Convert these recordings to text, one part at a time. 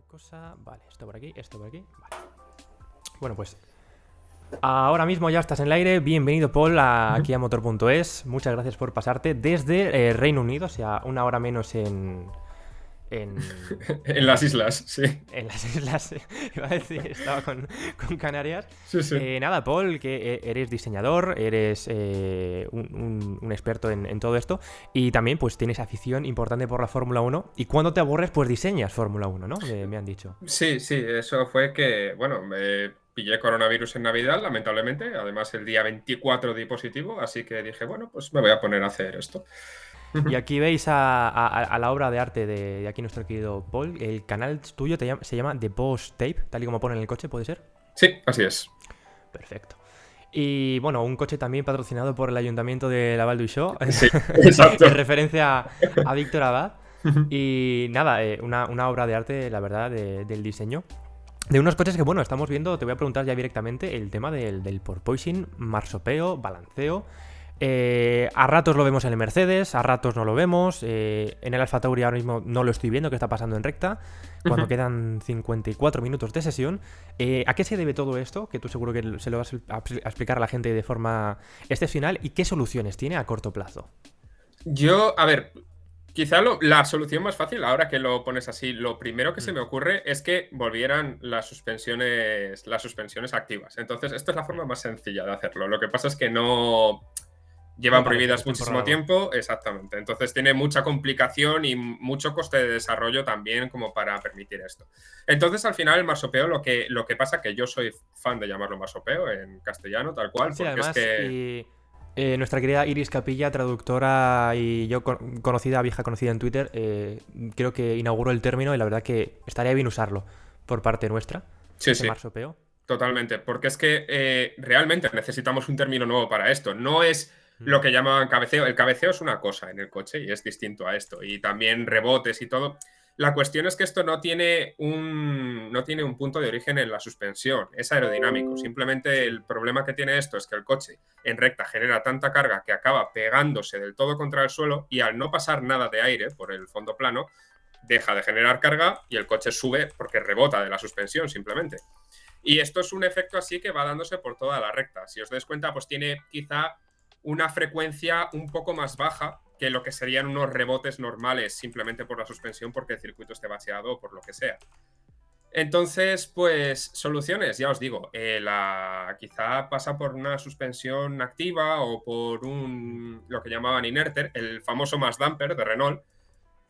cosa. Vale, esto por aquí, esto por aquí. Vale. Bueno, pues ahora mismo ya estás en el aire. Bienvenido, Paul, aquí a Motor.es. Muchas gracias por pasarte desde Reino Unido, o sea, una hora menos en En las islas, sí. en las islas. Iba a decir, estaba con Canarias. Sí, sí. Nada, Paul, que eres diseñador, eres un experto en todo esto y también pues tienes afición importante por la Fórmula 1 y cuando te aburres pues diseñas Fórmula 1, ¿no? Me han dicho. Sí, sí, eso fue que, bueno, me pillé coronavirus en Navidad, lamentablemente. Además, el día 24 di positivo, así que dije, bueno, pues me voy a poner a hacer esto. Y aquí veis a la obra de arte de aquí nuestro querido Paul. El canal tuyo se llama The Boss Tape, tal y como pone en el coche, ¿puede ser? Sí, así es. Perfecto. Y bueno, un coche también patrocinado por el ayuntamiento de la Val d'Uixó, Sí, exacto. en referencia a Víctor Abad. Y nada, una obra de arte, la verdad, del diseño. De unos coches que, bueno, estamos viendo, te voy a preguntar ya directamente el tema del porpoising, marsopeo, balanceo. A ratos lo vemos en el Mercedes, a ratos no lo vemos. En el Alfa Tauri ahora mismo no lo estoy viendo, qué está pasando en recta, cuando quedan 54 minutos de sesión. ¿A qué se debe todo esto? Que tú seguro que se lo vas a explicar a la gente de forma excepcional. ¿Y qué soluciones tiene a corto plazo? Yo, a ver, quizá la solución más fácil, ahora que lo pones así, lo primero que se me ocurre es que volvieran las suspensiones activas. Entonces, esta es la forma más sencilla de hacerlo. Lo que pasa es que no No llevan parece que prohibidas estén por muchísimo algo. tiempo, exactamente. Entonces tiene mucha complicación y mucho coste de desarrollo también como para permitir esto. Entonces, al final, el marsopeo, lo que pasa que yo soy fan de llamarlo marsopeo en castellano, tal cual, Sí, porque es además, que y nuestra querida Iris Capilla, traductora y yo conocida, vieja conocida en Twitter, creo que inauguró el término y la verdad que estaría bien usarlo por parte nuestra, sí, ese sí. marsopeo. Totalmente, porque es que realmente necesitamos un término nuevo para esto. No es Mm. lo que llamaban cabeceo. El cabeceo es una cosa en el coche y es distinto a esto. Y también rebotes y todo. La cuestión es que esto no tiene un punto de origen en la suspensión, es aerodinámico. Simplemente Sí. el problema que tiene esto es que el coche en recta genera tanta carga que acaba pegándose del todo contra el suelo y al no pasar nada de aire por el fondo plano, deja de generar carga y el coche sube porque rebota de la suspensión simplemente. Y esto es un efecto así que va dándose por toda la recta. Si os dais cuenta, pues tiene quizá una frecuencia un poco más baja que lo que serían unos rebotes normales simplemente por la suspensión porque el circuito esté bacheado o por lo que sea. Entonces, pues soluciones, ya os digo, quizá pasa por una suspensión activa o por lo que llamaban inerter, el famoso mass damper de Renault.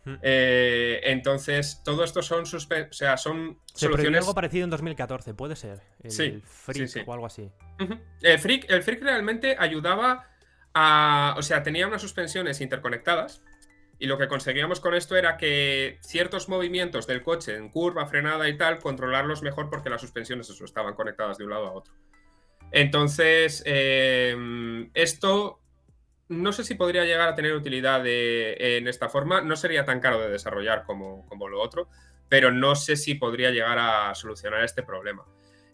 Mm. Entonces, todo esto son Se prohibió algo soluciones. parecido en 2014, puede ser. El Sí, sí, Freak sí. o algo así. Uh-huh. El Freak realmente ayudaba o sea, tenía unas suspensiones interconectadas y lo que conseguíamos con esto era que ciertos movimientos del coche en curva, frenada y tal, controlarlos mejor porque las suspensiones eso, estaban conectadas de un lado a otro. Entonces, esto no sé si podría llegar a tener utilidad en esta forma. No sería tan caro de desarrollar como lo otro, pero no sé si podría llegar a solucionar este problema.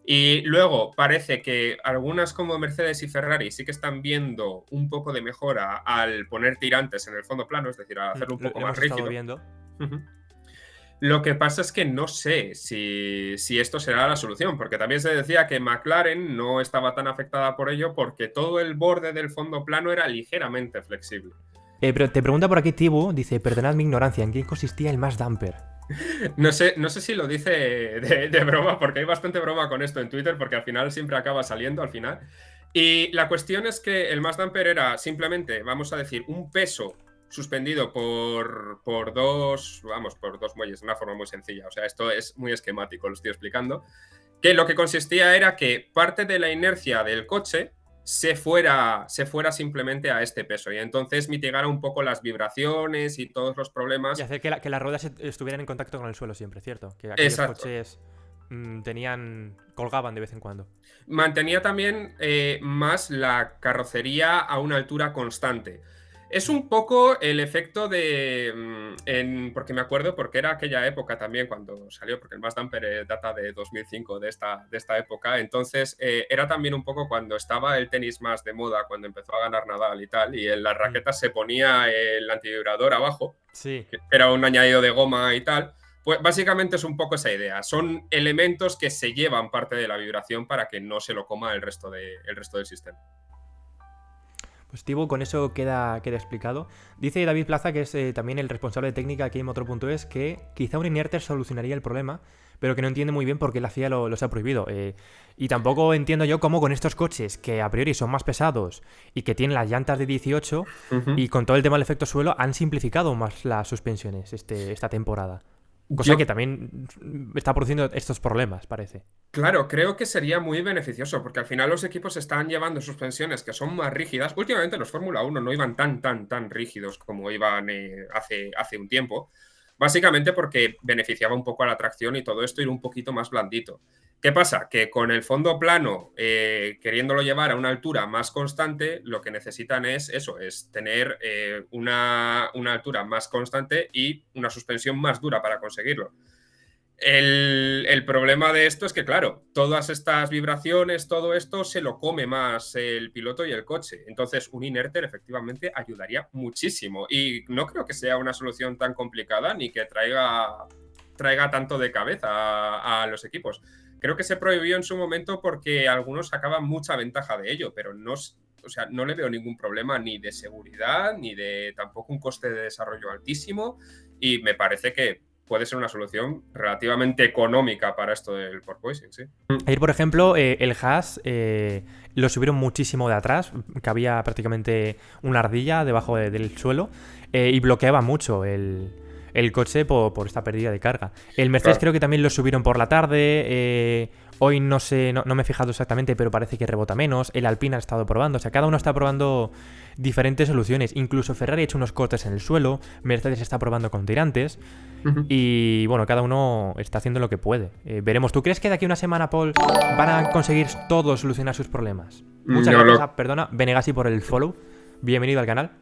Y luego parece que algunas como Mercedes y Ferrari sí que están viendo un poco de mejora al poner tirantes en el fondo plano, es decir, al hacerlo un Lo poco más hemos estado rígido. viendo. Uh-huh. Lo que pasa es que no sé si esto será la solución, porque también se decía que McLaren no estaba tan afectada por ello porque todo el borde del fondo plano era ligeramente flexible. Pero te pregunta por aquí Tibu, dice, perdonad mi ignorancia, ¿en qué consistía el mass damper? No sé si lo dice de broma, porque hay bastante broma con esto en Twitter, porque al final siempre acaba saliendo al final. Y la cuestión es que el mass damper era simplemente, vamos a decir, un peso suspendido por dos muelles, de una forma muy sencilla. O sea, esto es muy esquemático, lo estoy explicando. Que lo que consistía era que parte de la inercia del coche se fuera simplemente a este peso y entonces mitigara un poco las vibraciones y todos los Y problemas. hacer que las ruedas estuvieran en contacto con el suelo siempre, ¿cierto? Que aquellos Exacto. coches colgaban de vez en cuando. Mantenía también más la carrocería a una altura constante. Es Mm. un poco el efecto porque me acuerdo, porque era aquella época también cuando salió, porque el Mass Damper data de 2005, de esta época. Entonces, era también un poco cuando estaba el tenis más de moda, cuando empezó a ganar Nadal y tal, y en las Mm. raquetas se ponía el antivibrador abajo, Sí. que era un añadido de goma y tal, Pues básicamente es un poco esa idea. Son elementos que se llevan parte de la vibración para que no se lo coma el resto del sistema. Pues Tibu, con eso queda explicado. Dice David Plaza, que es también el responsable de técnica aquí en Motor.es, que quizá un inverter solucionaría el problema, pero que no entiende muy bien por qué la FIA los ha prohibido. Y tampoco entiendo yo cómo con estos coches, que a priori son más pesados y que tienen las llantas de 18, y con todo el tema del efecto suelo, han simplificado más las suspensiones esta temporada. Cosa que también está produciendo estos problemas, parece. Claro, creo que sería muy beneficioso, porque al final los equipos están llevando suspensiones que son más rígidas. Últimamente los Fórmula 1 no iban tan rígidos como iban hace un tiempo, básicamente porque beneficiaba un poco a la tracción y todo esto ir un poquito más blandito. ¿Qué pasa? Que con el fondo plano, queriéndolo llevar a una altura más constante, lo que necesitan es eso, es tener una altura más constante y una suspensión más dura para conseguirlo. El problema de esto es que, claro, todas estas vibraciones, todo esto se lo come más el piloto y el coche. Entonces, un inverter efectivamente ayudaría muchísimo. Y no creo que sea una solución tan complicada ni que traiga tanto de cabeza a los equipos. Creo que se prohibió en su momento porque algunos sacaban mucha ventaja de ello, pero no, o sea, no le veo ningún problema ni de seguridad, ni de tampoco un coste de desarrollo altísimo. Y me parece que puede ser una solución relativamente económica para esto del porpoising, sí. Ayer, por ejemplo, el Haas lo subieron muchísimo de atrás, que había prácticamente una ardilla debajo del suelo, y bloqueaba mucho el coche por esta pérdida de carga. El Mercedes creo que también lo subieron por la tarde. Hoy no sé, no me he fijado exactamente, pero parece que rebota menos. El Alpine ha estado probando. O sea, cada uno está probando diferentes soluciones. Incluso Ferrari ha hecho unos cortes en el suelo. Mercedes está probando con tirantes. Y bueno, cada uno está haciendo lo que puede. Veremos. ¿Tú crees que de aquí a una semana, Paul, van a conseguir todos solucionar sus problemas? Muchas gracias, perdona, Benegasi, por el follow. Bienvenido al canal.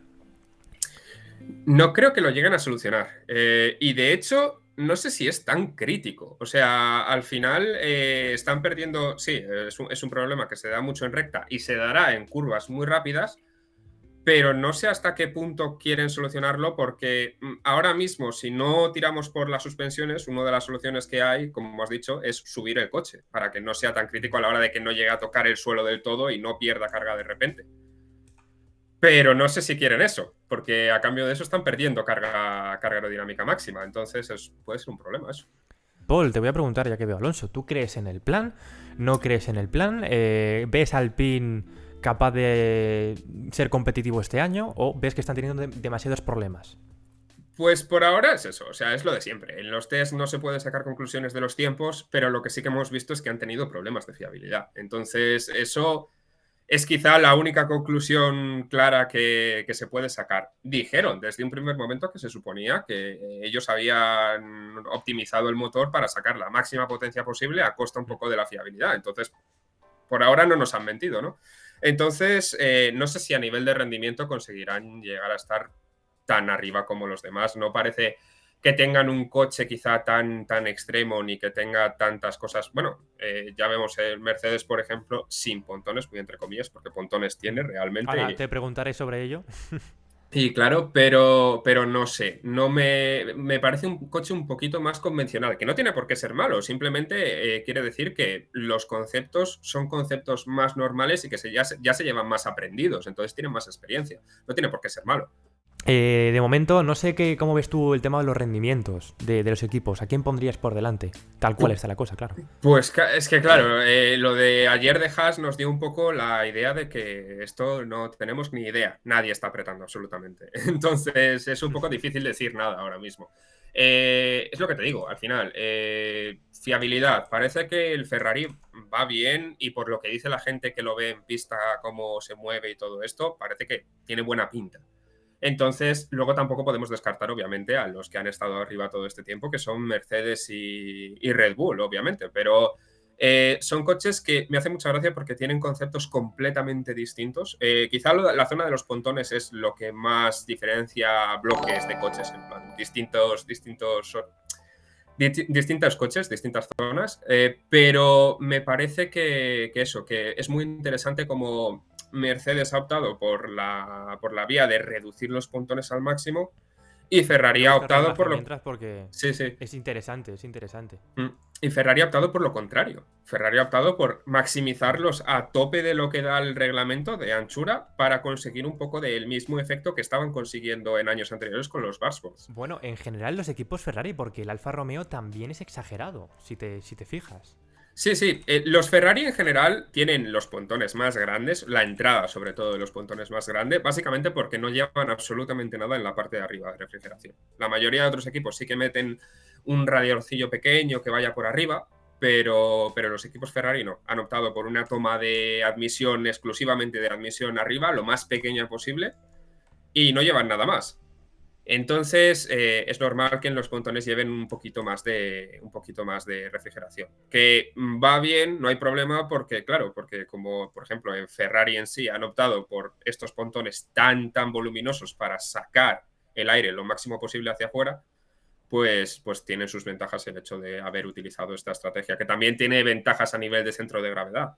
No creo que lo lleguen a solucionar. Y de hecho, no sé si es tan crítico. O sea, al final están perdiendo. Sí, es un problema que se da mucho en recta y se dará en curvas muy rápidas, pero no sé hasta qué punto quieren solucionarlo, porque ahora mismo, si no tiramos por las suspensiones, una de las soluciones que hay, como has dicho, es subir el coche para que no sea tan crítico a la hora de que no llegue a tocar el suelo del todo y no pierda carga de repente. Pero no sé si quieren eso, porque a cambio de eso están perdiendo carga aerodinámica máxima. Entonces puede ser un problema eso. Paul, te voy a preguntar, ya que veo a Alonso, ¿tú crees en el plan? ¿No crees en el plan? ¿Ves al Alpine capaz de ser competitivo este año o ves que están teniendo demasiados problemas? Pues por ahora es eso, o sea, es lo de siempre. En los test no se puede sacar conclusiones de los tiempos, pero lo que sí que hemos visto es que han tenido problemas de fiabilidad. Entonces, eso es quizá la única conclusión clara que se puede sacar. Dijeron desde un primer momento que se suponía que ellos habían optimizado el motor para sacar la máxima potencia posible a costa un poco de la fiabilidad. Entonces, por ahora no nos han mentido, ¿no? Entonces, no sé si a nivel de rendimiento conseguirán llegar a estar tan arriba como los demás. No parece que tengan un coche quizá tan extremo ni que tenga tantas cosas. Bueno, ya vemos el Mercedes, por ejemplo, sin pontones, muy entre comillas, porque pontones tiene realmente. Ahora te preguntaré sobre ello. Sí, claro, pero no sé, no me parece un coche un poquito más convencional, que no tiene por qué ser malo, simplemente quiere decir que los conceptos son conceptos más normales y que ya se llevan más aprendidos, entonces tienen más experiencia, no tiene por qué ser malo. De momento, no sé cómo ves tú el tema de los rendimientos de los equipos. ¿A quién pondrías por delante? Tal cual está la cosa, claro. Pues es que, claro, lo de ayer de Haas nos dio un poco la idea de que esto no tenemos ni idea. Nadie está apretando absolutamente. Entonces es un poco difícil decir nada ahora mismo. Es lo que te digo, al final. Fiabilidad. Parece que el Ferrari va bien y por lo que dice la gente que lo ve en pista, cómo se mueve y todo esto, parece que tiene buena pinta. Entonces, luego tampoco podemos descartar, obviamente, a los que han estado arriba todo este tiempo, que son Mercedes y Red Bull, obviamente. Pero son coches que me hace mucha gracia porque tienen conceptos completamente distintos. Quizá la zona de los pontones es lo que más diferencia bloques de coches, en plan, distintos coches, distintas zonas. Pero me parece que es muy interesante como Mercedes ha optado por la vía de reducir los pontones al máximo Y Ferrari Quiero ha buscar la optado por imagen lo... mientras porque Sí, sí. es interesante, es interesante. Mm. Y Ferrari ha optado por lo contrario. Ferrari ha optado por maximizarlos a tope de lo que da el reglamento de anchura para conseguir un poco del mismo efecto que estaban consiguiendo en años anteriores con los Barsports. Bueno, en general los equipos Ferrari, porque el Alfa Romeo también es exagerado, si te fijas. Sí, sí. Los Ferrari en general tienen los pontones más grandes, la entrada sobre todo de los pontones más grande, básicamente porque no llevan absolutamente nada en la parte de arriba de refrigeración. La mayoría de otros equipos sí que meten un radiadorcillo pequeño que vaya por arriba, pero los equipos Ferrari no. Han optado por una toma de admisión exclusivamente de admisión arriba, lo más pequeña posible, y no llevan nada más. Entonces, es normal que en los pontones lleven un poquito más de refrigeración. Que va bien, no hay problema, porque, claro, porque como por ejemplo en Ferrari en sí han optado por estos pontones tan voluminosos para sacar el aire lo máximo posible hacia afuera, pues tienen sus ventajas el hecho de haber utilizado esta estrategia, que también tiene ventajas a nivel de centro de gravedad.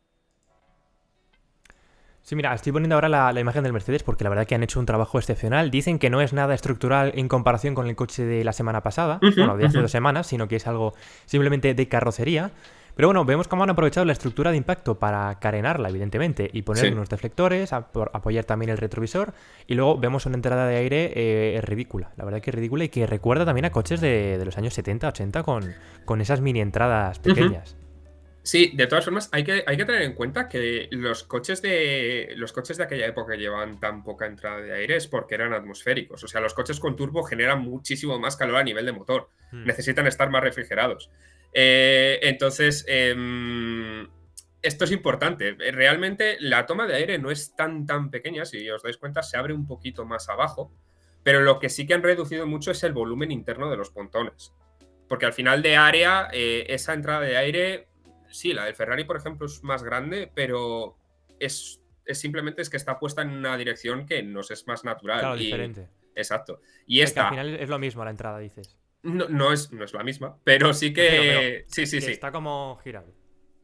Sí, mira, estoy poniendo ahora la imagen del Mercedes porque la verdad que han hecho un trabajo excepcional. Dicen que no es nada estructural en comparación con el coche de la semana pasada, bueno, de hace 2 semanas, sino que es algo simplemente de carrocería. Pero bueno, vemos cómo han aprovechado la estructura de impacto para carenarla, evidentemente, y poner Sí. unos deflectores, apoyar también el retrovisor, y luego vemos una entrada de aire ridícula, la verdad que es ridícula y que recuerda también a coches de los años 70, 80 con esas mini entradas pequeñas. Sí, de todas formas, hay que tener en cuenta que los coches de aquella época llevaban tan poca entrada de aire es porque eran atmosféricos. O sea, los coches con turbo generan muchísimo más calor a nivel de motor. Necesitan estar más refrigerados. Entonces, esto es importante. Realmente la toma de aire no es tan pequeña. Si os dais cuenta, se abre un poquito más abajo. Pero lo que sí que han reducido mucho es el volumen interno de los pontones. Porque al final de área, esa entrada de aire... Sí, la del Ferrari, por ejemplo, es más grande, pero simplemente es que está puesta en una dirección que nos es más natural. Claro, diferente. Exacto. O Y sea, que al esta final es lo mismo la entrada, dices. no es la misma, pero sí Me refiero, pero que... Sí, sí, que sí. está como girado.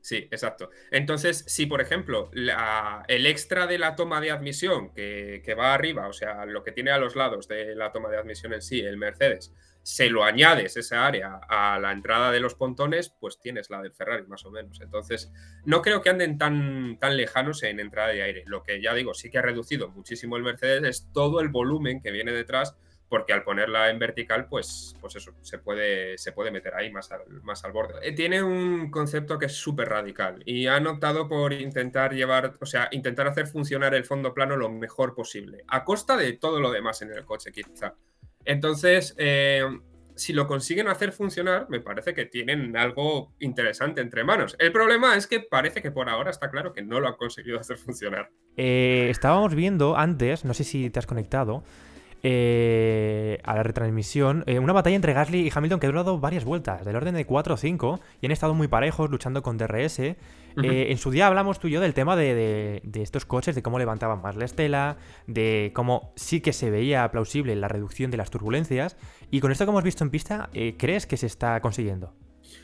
Sí, exacto. Entonces, si por ejemplo el extra de la toma de admisión que va arriba, o sea, lo que tiene a los lados de la toma de admisión en sí, el Mercedes, se lo añades esa área a la entrada de los pontones, pues tienes la del Ferrari más o menos. Entonces, no creo que anden tan lejanos en entrada de aire. Lo que ya digo, sí que ha reducido muchísimo el Mercedes es todo el volumen que viene detrás, porque al ponerla en vertical, pues eso, se puede meter ahí más al borde. Tiene un concepto que es súper radical y han optado por intentar intentar hacer funcionar el fondo plano lo mejor posible, a costa de todo lo demás en el coche, quizá. Entonces, si lo consiguen hacer funcionar, me parece que tienen algo interesante entre manos. El problema es que parece que por ahora está claro que no lo han conseguido hacer funcionar. Estábamos viendo antes, no sé si te has conectado, a la retransmisión, una batalla entre Gasly y Hamilton que ha durado varias vueltas, del orden de 4 o 5, y han estado muy parejos luchando con DRS. En su día hablamos tú y yo del tema de estos coches, de cómo levantaban más la estela, de cómo sí que se veía plausible la reducción de las turbulencias, y con esto que hemos visto en pista, ¿crees que se está consiguiendo?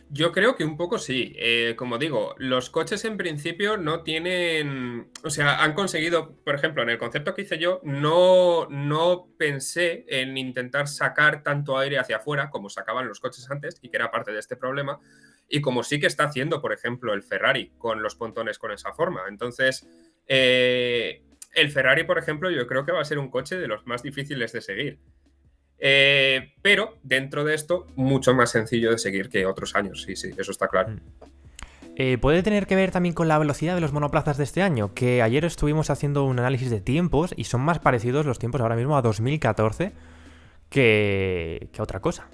Yo creo que un poco sí. Como digo, los coches en principio no tienen... O sea, han conseguido, por ejemplo, en el concepto que hice yo, no pensé en intentar sacar tanto aire hacia afuera como sacaban los coches antes, y que era parte de este problema, y como sí que está haciendo, por ejemplo, el Ferrari con los pontones con esa forma. Entonces, el Ferrari, por ejemplo, yo creo que va a ser un coche de los más difíciles de seguir. Pero dentro de esto, mucho más sencillo de seguir que otros años. Sí, sí, eso está claro. Puede tener que ver también con la velocidad de los monoplazas de este año, que ayer estuvimos haciendo un análisis de tiempos y son más parecidos los tiempos ahora mismo a 2014 que otra cosa.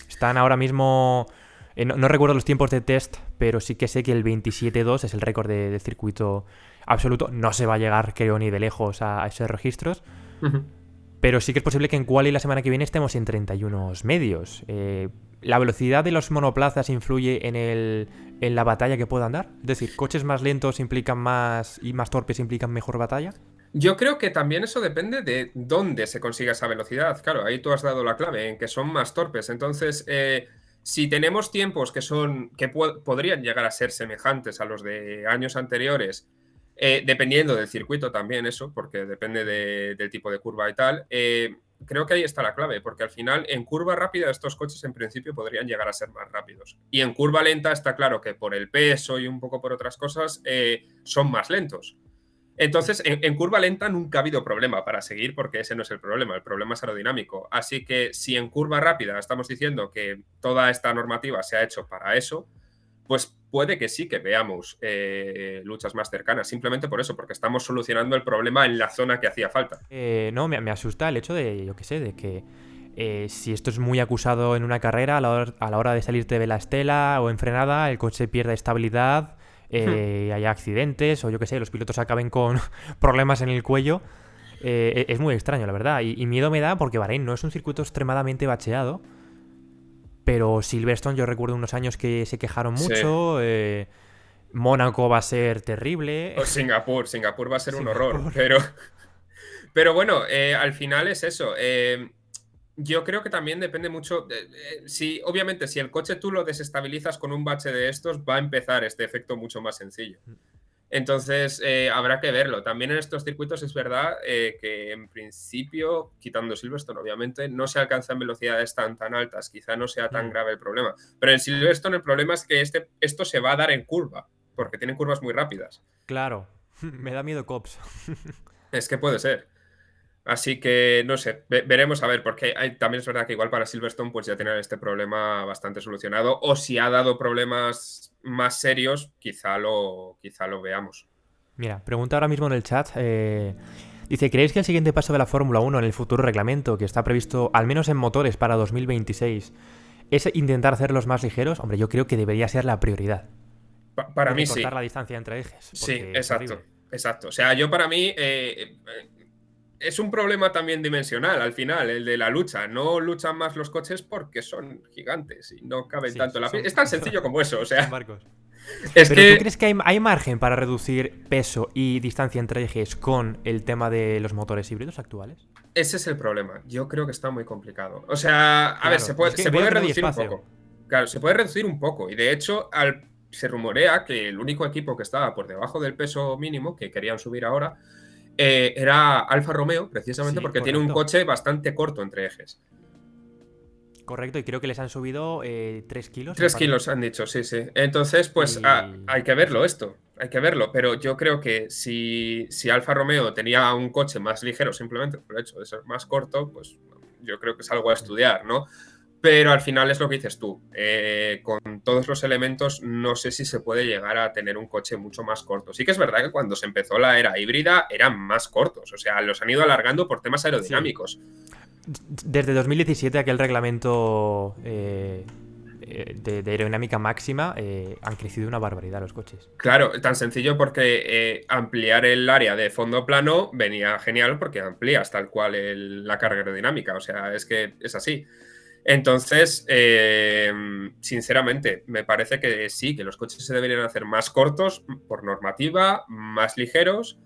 Están ahora mismo... no recuerdo los tiempos de test, pero sí que sé que el 27.2 es el récord de circuito absoluto. No se va a llegar, creo, ni de lejos a esos registros. Pero sí que es posible que en quali la semana que viene estemos en 31 medios. ¿La velocidad de los monoplazas influye en la batalla que puedan dar? Es decir, ¿coches más lentos implican más y más torpes implican mejor batalla? Yo creo que también eso depende de dónde se consiga esa velocidad. Claro, ahí tú has dado la clave, en que son más torpes. Entonces, si tenemos tiempos que podrían llegar a ser semejantes a los de años anteriores, dependiendo del circuito también eso, porque depende del tipo de curva y tal, creo que ahí está la clave, porque al final en curva rápida estos coches en principio podrían llegar a ser más rápidos. Y en curva lenta está claro que por el peso y un poco por otras cosas son más lentos. Entonces, en curva lenta nunca ha habido problema para seguir, porque ese no es el problema es aerodinámico. Así que si en curva rápida estamos diciendo que toda esta normativa se ha hecho para eso, pues puede que sí que veamos luchas más cercanas, simplemente por eso, porque estamos solucionando el problema en la zona que hacía falta. No, me asusta el hecho de, yo qué sé, de que si esto es muy acusado en una carrera, a la hora de salirte de la estela o en frenada, el coche pierde estabilidad, haya accidentes o yo qué sé, los pilotos acaben con problemas en el cuello. Es muy extraño, la verdad. Y miedo me da porque Bahrein no es un circuito extremadamente bacheado. Pero Silverstone, yo recuerdo unos años que se quejaron mucho. Sí. Mónaco va a ser terrible. O Singapur va a ser un horror. Pero bueno, al final es eso. Yo creo que también depende mucho. Obviamente, si el coche tú lo desestabilizas con un bache de estos, va a empezar este efecto mucho más sencillo. Entonces, habrá que verlo. También en estos circuitos es verdad que en principio, quitando Silverstone, obviamente, no se alcanzan velocidades tan altas. Quizá no sea tan grave el problema. Pero en Silverstone el problema es que esto se va a dar en curva, porque tienen curvas muy rápidas. Claro, me da miedo Cops. Es que puede ser. Así que, no sé, veremos a ver, porque también es verdad que igual para Silverstone pues ya tienen este problema bastante solucionado, o si ha dado problemas más serios, quizá lo veamos. Mira, pregunta ahora mismo en el chat, dice, ¿creéis que el siguiente paso de la Fórmula 1 en el futuro reglamento, que está previsto al menos en motores para 2026, es intentar hacerlos más ligeros? Hombre, yo creo que debería ser la prioridad. Para mí sí. Cortar la distancia entre ejes. Sí, exacto. O sea, yo para mí... es un problema también dimensional al final, el de la lucha. No luchan más los coches porque son gigantes y no caben tanto en la pista. Es tan sencillo como eso, o sea. Marcos. ¿Pero tú crees que hay margen para reducir peso y distancia entre ejes con el tema de los motores híbridos actuales? Ese es el problema. Yo creo que está muy complicado. O sea, a ver, se puede reducir un poco. Claro, se puede reducir un poco. Y de hecho, se rumorea que el único equipo que estaba por debajo del peso mínimo, que querían subir ahora, era Alfa Romeo, precisamente porque tiene un coche bastante corto entre ejes. Correcto, y creo que les han subido 3 kilos. 3 kilos han dicho, sí. Entonces, pues hay que verlo hay que verlo. Pero yo creo que si Alfa Romeo tenía un coche más ligero simplemente por el hecho de ser más corto, pues yo creo que es algo a estudiar, ¿no? Pero al final es lo que dices tú. Con todos los elementos, no sé si se puede llegar a tener un coche mucho más corto. Sí que es verdad que cuando se empezó la era híbrida eran más cortos. O sea, los han ido alargando por temas aerodinámicos. Sí. Desde 2017, aquel reglamento de aerodinámica máxima, han crecido una barbaridad los coches. Claro, tan sencillo porque ampliar el área de fondo plano venía genial porque amplías tal cual la carga aerodinámica. O sea, es que es así. Entonces, sinceramente, me parece que sí, que los coches se deberían hacer más cortos por normativa, más ligeros,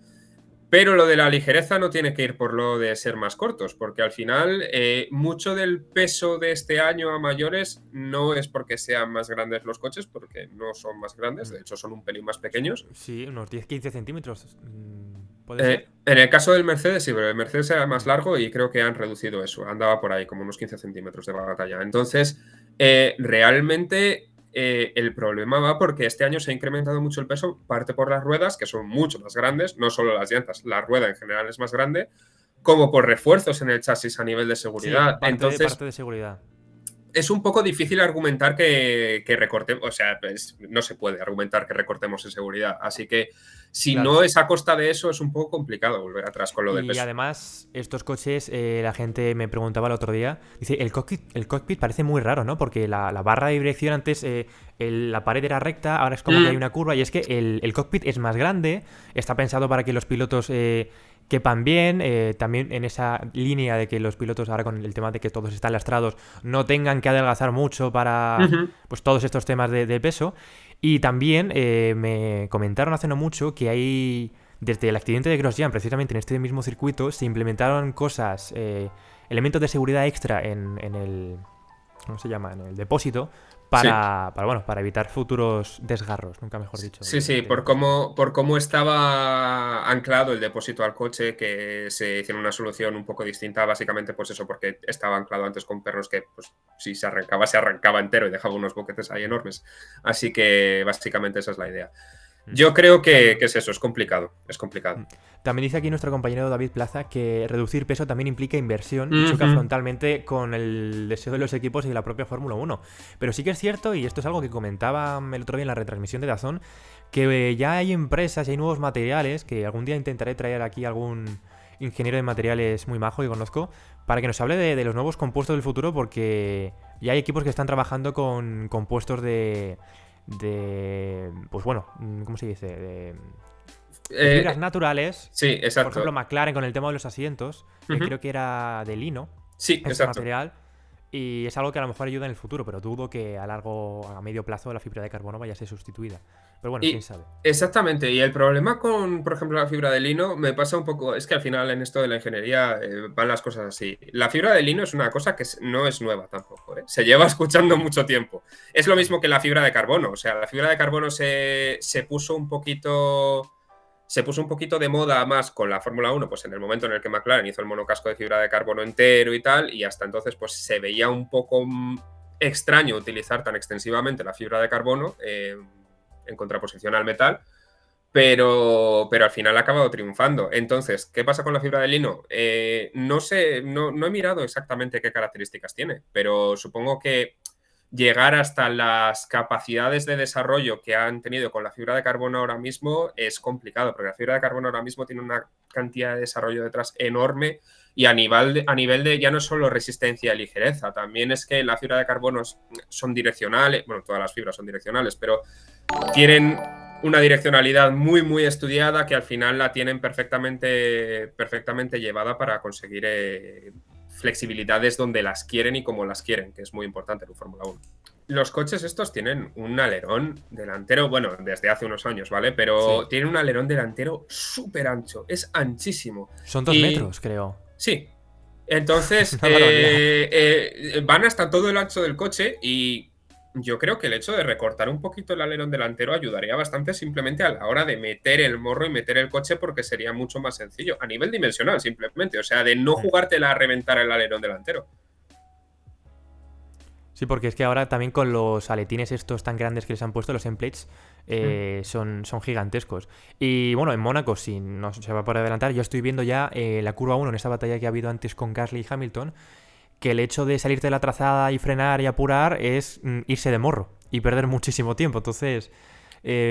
pero lo de la ligereza no tiene que ir por lo de ser más cortos, porque al final mucho del peso de este año a mayores no es porque sean más grandes los coches, porque no son más grandes, de hecho son un pelín más pequeños. Sí, unos 10-15 centímetros. ¿Puede ser? En el caso del Mercedes, sí, pero el Mercedes era más largo y creo que han reducido eso. Andaba por ahí, como unos 15 centímetros de batalla. Entonces, realmente el problema va porque este año se ha incrementado mucho el peso, parte por las ruedas, que son mucho más grandes, no solo las llantas, la rueda en general es más grande, como por refuerzos en el chasis a nivel de seguridad. Sí, parte de seguridad. Es un poco difícil argumentar que recortemos, o sea, pues no se puede argumentar que recortemos en seguridad. Así que si no es a costa de eso, es un poco complicado volver atrás con lo del peso. Y además, estos coches, la gente me preguntaba el otro día, dice, el cockpit parece muy raro, ¿no? Porque la barra de dirección antes, la pared era recta, ahora es como que hay una curva, y es que el cockpit es más grande, está pensado para que los pilotos quepan bien, también en esa línea de que los pilotos ahora con el tema de que todos están lastrados no tengan que adelgazar mucho para pues todos estos temas de peso. Y también me comentaron hace no mucho que hay, desde el accidente de Grosjean, precisamente en este mismo circuito, se implementaron elementos de seguridad extra en el, ¿cómo se llama? En el depósito, Sí. para evitar futuros desgarros, nunca mejor dicho. Sí, por cómo estaba anclado el depósito al coche, que se hicieron una solución un poco distinta, básicamente pues eso, porque estaba anclado antes con pernos que pues si se arrancaba entero y dejaba unos boquetes ahí enormes. Así que básicamente esa es la idea. Yo creo que es eso, es complicado, es complicado. También dice aquí nuestro compañero David Plaza que reducir peso también implica inversión y choca frontalmente con el deseo de los equipos y la propia Fórmula 1. Pero sí que es cierto, y esto es algo que comentaba el otro día en la retransmisión de DAZN, que ya hay empresas y hay nuevos materiales, que algún día intentaré traer aquí algún ingeniero de materiales muy majo que conozco, para que nos hable de los nuevos compuestos del futuro, porque ya hay equipos que están trabajando con compuestos pues bueno, ¿cómo se dice? De fibras naturales. Sí, exacto. Por ejemplo, McLaren con el tema de los asientos, creo que era de lino, sí, este material. Y es algo que a lo mejor ayuda en el futuro, pero dudo que a medio plazo la fibra de carbono vaya a ser sustituida. Pero bueno, quién sabe. Exactamente, y el problema con, por ejemplo, la fibra de lino me pasa un poco, es que al final en esto de la ingeniería van las cosas así. La fibra de lino es una cosa que no es nueva tampoco, ¿eh? Se lleva escuchando mucho tiempo. Es lo mismo que la fibra de carbono, o sea, la fibra de carbono se puso un poquito de moda más con la Fórmula 1, pues en el momento en el que McLaren hizo el monocasco de fibra de carbono entero y tal, y hasta entonces pues se veía un poco extraño utilizar tan extensivamente la fibra de carbono en contraposición al metal, pero al final ha acabado triunfando. Entonces, ¿qué pasa con la fibra de lino? No sé, no he mirado exactamente qué características tiene, pero supongo que llegar hasta las capacidades de desarrollo que han tenido con la fibra de carbono ahora mismo es complicado, porque la fibra de carbono ahora mismo tiene una cantidad de desarrollo detrás enorme y a nivel de ya no solo resistencia y ligereza, también es que la fibra de carbono son direccionales, bueno, todas las fibras son direccionales, pero tienen una direccionalidad muy, muy estudiada que al final la tienen perfectamente llevada para conseguir flexibilidades donde las quieren y como las quieren, que es muy importante en Fórmula 1. Los coches estos tienen un alerón delantero, bueno, desde hace unos años, ¿vale? Pero tienen un alerón delantero súper ancho, es anchísimo. Son 2 metros, creo. Sí. Entonces, van hasta todo el ancho del coche y yo creo que el hecho de recortar un poquito el alerón delantero ayudaría bastante simplemente a la hora de meter el morro y meter el coche, porque sería mucho más sencillo, a nivel dimensional simplemente, o sea, de no jugártela a reventar el alerón delantero. Sí, porque es que ahora también con los aletines estos tan grandes que les han puesto, los endplates, son gigantescos. Y bueno, en Mónaco, si no se va a poder adelantar, yo estoy viendo ya la curva 1 en esta batalla que ha habido antes con Gasly y Hamilton, que el hecho de salirte de la trazada y frenar y apurar es irse de morro y perder muchísimo tiempo. Entonces,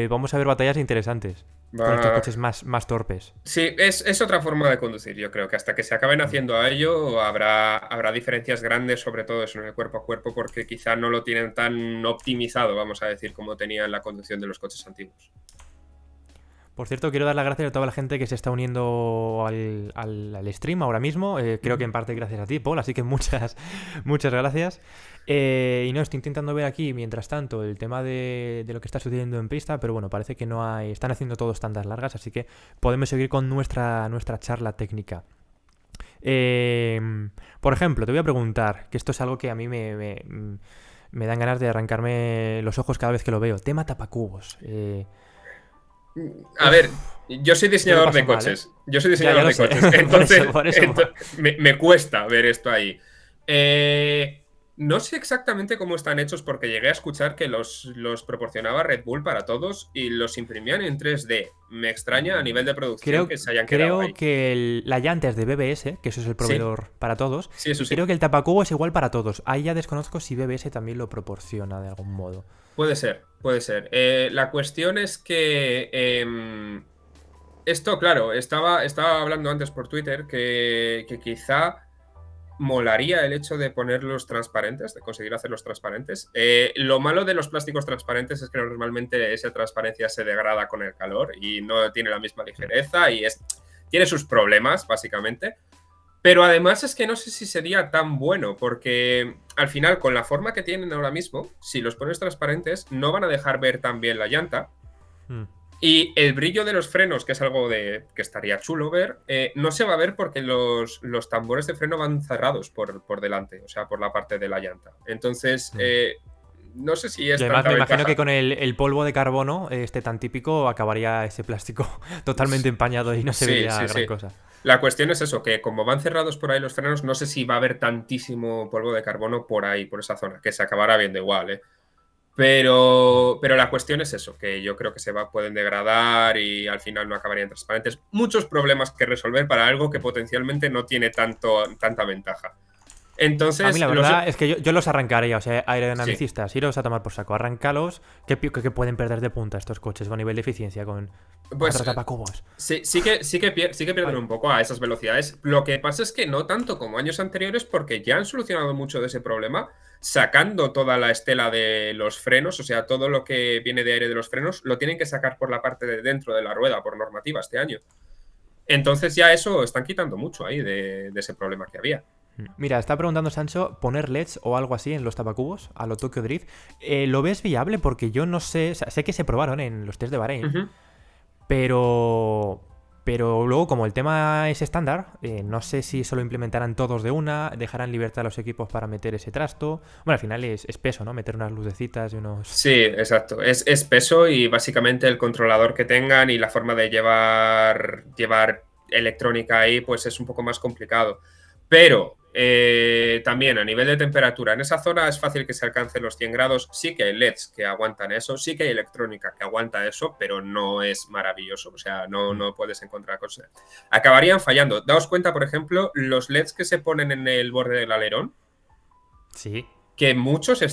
vamos a ver batallas interesantes con estos coches más torpes. Sí, es otra forma de conducir, yo creo que hasta que se acaben haciendo a ello habrá diferencias grandes, sobre todo eso en el cuerpo a cuerpo, porque quizá no lo tienen tan optimizado, vamos a decir, como tenían la conducción de los coches antiguos. Por cierto, quiero dar las gracias a toda la gente que se está uniendo al stream ahora mismo. Creo que en parte gracias a ti, Paul, así que muchas gracias. Y no, estoy intentando ver aquí, mientras tanto, el tema de lo que está sucediendo en pista, pero bueno, parece que no hay... Están haciendo todos tandas largas, así que podemos seguir con nuestra charla técnica. Por ejemplo, te voy a preguntar, que esto es algo que a mí me dan ganas de arrancarme los ojos cada vez que lo veo. Tema tapacubos. A ver, yo soy diseñador de coches. Yo soy diseñador de coches. Entonces, por eso. Me cuesta ver esto ahí. No sé exactamente cómo están hechos, porque llegué a escuchar que los proporcionaba Red Bull para todos y los imprimían en 3D. Me extraña a nivel de producción que se hayan quedado ahí. Creo que la llanta es de BBS, que eso es el proveedor para todos. Sí, eso y sí. creo que el tapacubo es igual para todos. Ahí ya desconozco si BBS también lo proporciona de algún modo. Puede ser, puede ser. La cuestión es que esto, claro, estaba hablando antes por Twitter que quizá molaría el hecho de ponerlos transparentes, de conseguir hacerlos transparentes. Lo malo de los plásticos transparentes es que normalmente esa transparencia se degrada con el calor y no tiene la misma ligereza y tiene sus problemas, básicamente. Pero además es que no sé si sería tan bueno, porque al final, con la forma que tienen ahora mismo, si los pones transparentes, no van a dejar ver tan bien la llanta. Y el brillo de los frenos, que es algo que estaría chulo ver, no se va a ver porque los tambores de freno van cerrados por delante, o sea, por la parte de la llanta. Entonces, no sé si Y es además tanta me imagino que ventaja. con el polvo de carbono, este tan típico, acabaría ese plástico totalmente empañado y no se Sí, vería sí, gran sí. cosa. La cuestión es eso, que como van cerrados por ahí los frenos, no sé si va a haber tantísimo polvo de carbono por ahí, por esa zona, que se acabará viendo igual, ¿eh? Pero la cuestión es eso, que yo creo que pueden degradar y al final no acabarían transparentes. Muchos problemas que resolver para algo que potencialmente no tiene tanta ventaja. A mí Entonces, la verdad es que yo los arrancaría, o sea, sí, aerodinamicistas, iros a tomar por saco, arrancalos, que pueden perder de punta estos coches a nivel de eficiencia con pues cuatro tapacubos. sí que pierden Ay, un poco a esas velocidades. Lo que pasa es que no tanto como años anteriores, porque ya han solucionado mucho de ese problema, sacando toda la estela de los frenos, o sea, todo lo que viene de aire de los frenos, lo tienen que sacar por la parte de dentro de la rueda, por normativa este año. Entonces ya eso están quitando mucho ahí de ese problema que había. mira, está preguntando Sancho poner LEDs o algo así en los tapacubos a lo Tokyo Drift. ¿Lo ves viable? Porque yo no sé, o sea, sé que se probaron en los test de Bahrein, Ujú. pero... Pero luego, como el tema es estándar, no sé si solo implementarán todos de una, dejarán libertad a los equipos para meter ese trasto. Bueno, al final es peso, ¿no? Meter unas lucecitas y unos... Sí, exacto. Es peso y básicamente el controlador que tengan y la forma de llevar electrónica ahí, pues es un poco más complicado. Pero también a nivel de temperatura, en esa zona es fácil que se alcancen los 100 grados. Sí que hay LEDs que aguantan eso, sí que hay electrónica que aguanta eso, pero no es maravilloso. O sea, Mm. no puedes encontrar cosas. Acabarían fallando. Daos cuenta, por ejemplo, los LEDs que se ponen en el borde del alerón, Sí. que muchos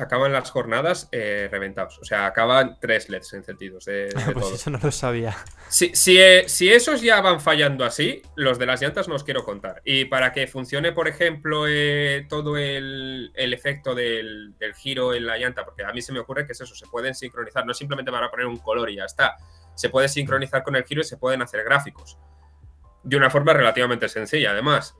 acaban las jornadas reventados. O sea, acaban 3 LEDs encendidos de Pues todo. eso no lo sabía. Si esos ya van fallando así, los de las llantas no os quiero contar. Y para que funcione, por ejemplo, todo el efecto del giro en la llanta, porque a mí se me ocurre que es eso, se pueden sincronizar, no es simplemente para poner un color y ya está. Se puede Mm. sincronizar con el giro y se pueden hacer gráficos. De una forma relativamente sencilla, además.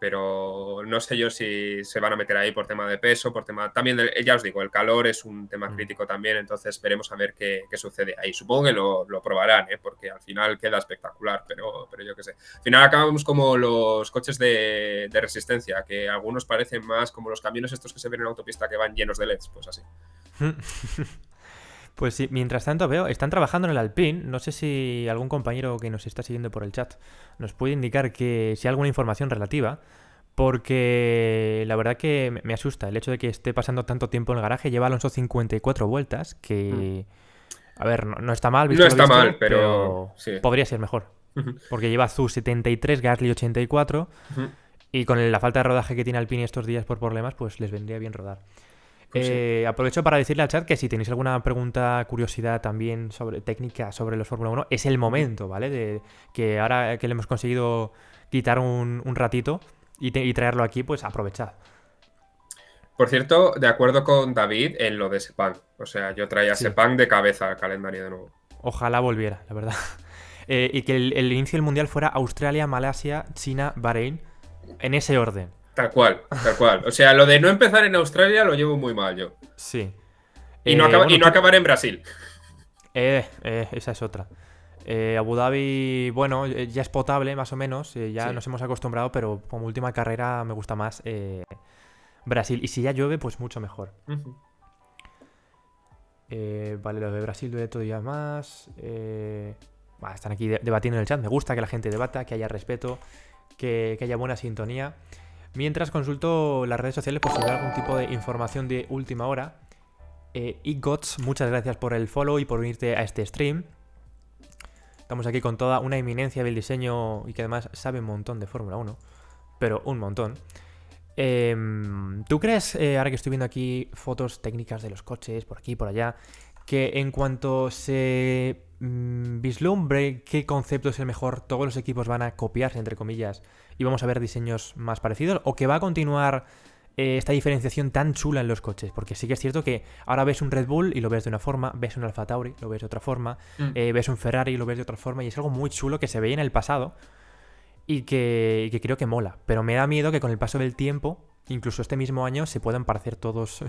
Pero no sé yo si se van a meter ahí por tema de peso, por tema. También, ya os digo, el calor es un tema Mm. crítico también, entonces veremos a ver qué sucede ahí. Supongo que lo probarán, porque al final queda espectacular, pero yo qué sé. Al final acabamos como los coches de resistencia, que algunos parecen más como los camiones estos que se ven en autopista que van llenos de LEDs, pues así. Pues sí, mientras tanto veo, están trabajando en el Alpine. No sé si algún compañero que nos está siguiendo por el chat nos puede indicar que si hay alguna información relativa, porque la verdad que me asusta el hecho de que esté pasando tanto tiempo en el garaje. Lleva Alonso 54 vueltas, Mm. que, a ver, no está mal, No visto lo está mal, visto, pero pero sí. podría ser mejor. Porque lleva Zu 73, Gasly 84, y con la falta de rodaje que tiene Alpine estos días por problemas, pues les vendría bien rodar. Pues sí. Aprovecho para decirle al chat que si tenéis alguna pregunta, curiosidad también sobre técnica sobre los Fórmula 1, es el momento, ¿vale? De que ahora que le hemos conseguido quitar un ratito y traerlo aquí, pues aprovechad. Por cierto, de acuerdo con David en lo de Sepang. O sea, yo traía Sí, Sepang de cabeza al calendario de nuevo. ojalá volviera, la verdad. Y que el inicio del mundial fuera Australia, Malasia, China, Bahrein, en ese orden. Tal cual, tal cual. O sea, lo de no empezar en Australia lo llevo muy mal yo. Sí. Y Bueno, no tú... acabar en Brasil. esa es otra. Abu Dhabi, bueno, ya es potable más o menos, ya Sí. nos hemos acostumbrado, pero como última carrera me gusta más Brasil. Y si ya llueve, pues mucho mejor. Ujú. Vale, lo de Brasil duele todavía más. Están aquí debatiendo en el chat. Me gusta que la gente debata, que haya respeto, que haya buena sintonía. Mientras consulto las redes sociales por si hay algún tipo de información de última hora. Igots, muchas gracias por el follow y por unirte a este stream. Estamos aquí con toda una eminencia del diseño y que además sabe un montón de Fórmula 1. Pero un montón. ¿Tú crees, ahora que estoy viendo aquí fotos técnicas de los coches, por aquí y por allá, que en cuanto se vislumbre qué concepto es el mejor, todos los equipos van a copiarse, entre comillas, y vamos a ver diseños más parecidos? ¿O que va a continuar esta diferenciación tan chula en los coches? Porque sí que es cierto que ahora ves un Red Bull y lo ves de una forma, ves un Alfa Tauri, lo ves de otra forma, ves un Ferrari y lo ves de otra forma, y es algo muy chulo que se veía en el pasado y que creo que mola. Pero me da miedo que con el paso del tiempo, incluso este mismo año, se puedan parecer todos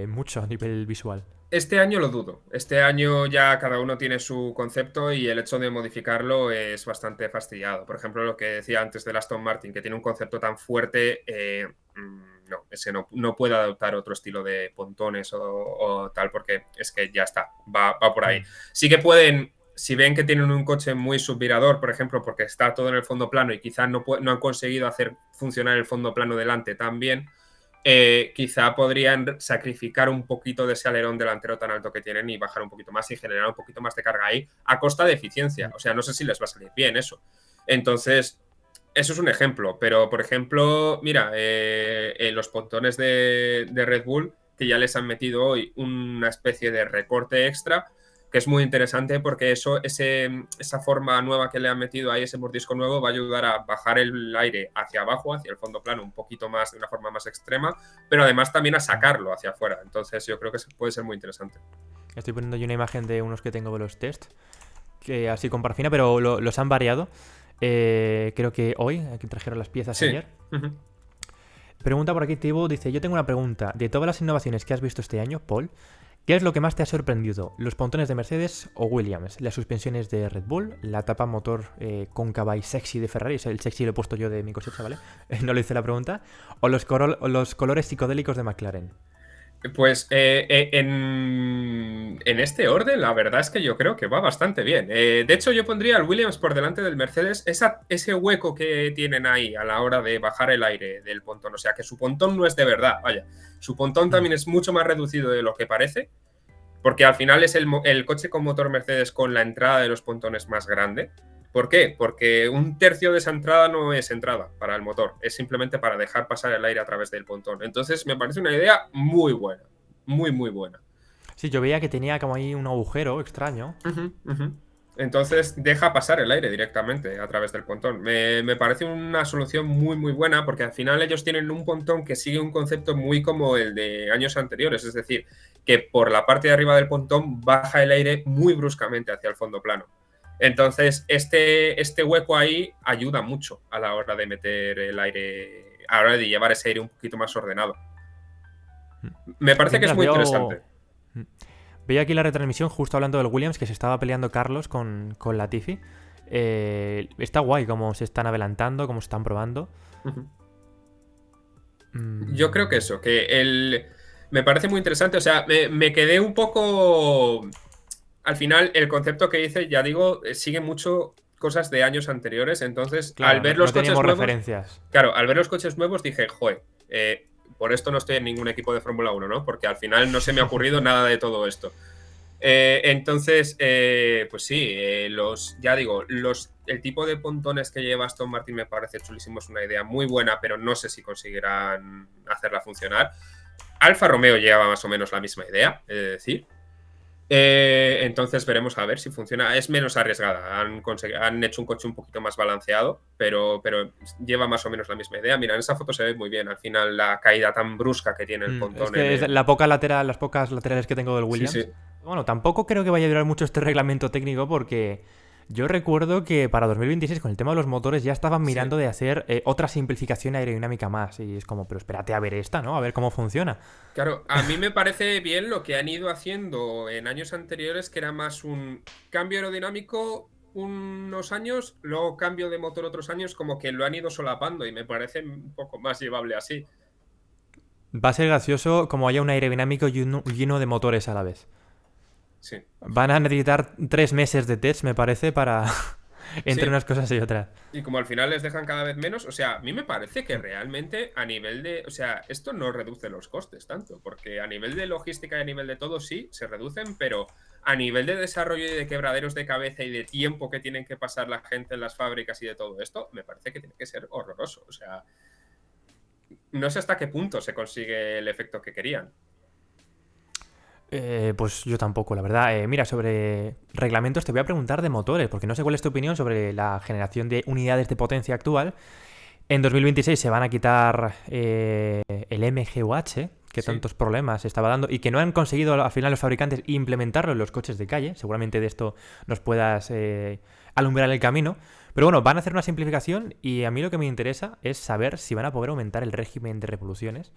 mucho a nivel visual. Este año lo dudo. Este año ya cada uno tiene su concepto y el hecho de modificarlo es bastante fastidiado. Por ejemplo, lo que decía antes del Aston Martin, que tiene un concepto tan fuerte, no, ese no puede adoptar otro estilo de pontones o tal, porque es que ya está, va por ahí. Sí que pueden, si ven que tienen un coche muy subvirador, por ejemplo, porque está todo en el fondo plano y quizás no han conseguido hacer funcionar el fondo plano delante tan bien, quizá podrían sacrificar un poquito de ese alerón delantero tan alto que tienen y bajar un poquito más y generar un poquito más de carga ahí a costa de eficiencia. O sea, no sé si les va a salir bien eso. Entonces, eso es un ejemplo. Pero, por ejemplo, mira, los pontones de Red Bull, que ya les han metido hoy una especie de recorte extra, que es muy interesante porque esa forma nueva que le han metido ahí, ese mordisco nuevo, va a ayudar a bajar el aire hacia abajo, hacia el fondo plano, un poquito más, de una forma más extrema, pero además también a sacarlo hacia afuera. Entonces yo creo que puede ser muy interesante. Estoy poniendo yo una imagen de unos que tengo de los test, que así con parafina, pero los han variado. Creo que hoy, que trajeron las piezas ayer. Pregunta por aquí, Tibo, dice, yo tengo una pregunta. De todas las innovaciones que has visto este año, Paul, ¿qué es lo que más te ha sorprendido? ¿Los pontones de Mercedes o Williams? ¿Las suspensiones de Red Bull? ¿La tapa motor cóncava y sexy de Ferrari? El sexy lo he puesto yo de mi cosecha, ¿vale? No le hice la pregunta. ¿O los colores psicodélicos de McLaren? Pues en este orden, la verdad es que yo creo que va bastante bien. De hecho, yo pondría al Williams por delante del Mercedes. Ese hueco que tienen ahí a la hora de bajar el aire del pontón, o sea, que su pontón no es de verdad, vaya. Su pontón también es mucho más reducido de lo que parece, porque al final es el coche con motor Mercedes con la entrada de los pontones más grande. ¿Por qué? Porque un tercio de esa entrada no es entrada para el motor, es simplemente para dejar pasar el aire a través del pontón. Entonces me parece una idea muy buena, muy, muy buena. Sí, yo veía que tenía como ahí un agujero extraño. Entonces deja pasar el aire directamente a través del pontón. Me parece una solución muy, muy buena porque al final ellos tienen un pontón que sigue un concepto muy como el de años anteriores, es decir, que por la parte de arriba del pontón baja el aire muy bruscamente hacia el fondo plano. Entonces, este hueco ahí ayuda mucho a la hora de meter el aire, a la hora de llevar ese aire un poquito más ordenado. Me parece que es muy interesante. Veía aquí la retransmisión justo hablando del Williams, que se estaba peleando Carlos con Latifi. Está guay cómo se están adelantando, cómo se están probando. Yo creo que eso, que me parece muy interesante. O sea, me quedé un poco... Al final, el concepto que hice, ya digo, sigue mucho cosas de años anteriores. Entonces, claro, al ver los coches nuevos. Referencias. Claro, al ver los coches nuevos dije, joder, por esto no estoy en ningún equipo de Fórmula 1, ¿no? Porque al final no se me ha ocurrido nada de todo esto. Entonces, pues sí, ya digo, el tipo de pontones que lleva Aston Martin me parece chulísimo, es una idea muy buena, pero no sé si conseguirán hacerla funcionar. Alfa Romeo lleva más o menos la misma idea, es decir. Entonces veremos a ver si funciona. Es menos arriesgada. Han hecho un coche un poquito más balanceado, pero lleva más o menos la misma idea. Mira, en esa foto se ve muy bien. Al final, la caída tan brusca que tiene el pontón. Es que es las pocas laterales que tengo del Williams. Sí. Bueno, tampoco creo que vaya a durar mucho este reglamento técnico porque yo recuerdo que para 2026 con el tema de los motores ya estaban mirando de hacer otra simplificación aerodinámica más. Y es como, pero espérate a ver esta, ¿no? A ver cómo funciona. Claro, a mí me parece bien lo que han ido haciendo en años anteriores, que era más un cambio aerodinámico unos años, luego cambio de motor otros años, como que lo han ido solapando y me parece un poco más llevable así. Va a ser gracioso como haya un aerodinámico y uno de motores a la vez. Sí. Van a necesitar 3 meses de test, me parece, para entre unas cosas y otras. Y como al final les dejan cada vez menos, o sea, a mí me parece que realmente a nivel de... O sea, esto no reduce los costes tanto, porque a nivel de logística y a nivel de todo sí, se reducen, pero a nivel de desarrollo y de quebraderos de cabeza y de tiempo que tienen que pasar la gente en las fábricas y de todo esto, me parece que tiene que ser horroroso. O sea, no sé hasta qué punto se consigue el efecto que querían. Pues yo tampoco, la verdad. Mira, sobre reglamentos te voy a preguntar de motores, porque no sé cuál es tu opinión sobre la generación de unidades de potencia actual. En 2026 se van a quitar el MGUH, que tantos problemas estaba dando, y que no han conseguido al final los fabricantes implementarlo en los coches de calle. Seguramente de esto nos puedas alumbrar el camino. Pero bueno, van a hacer una simplificación y a mí lo que me interesa es saber si van a poder aumentar el régimen de revoluciones,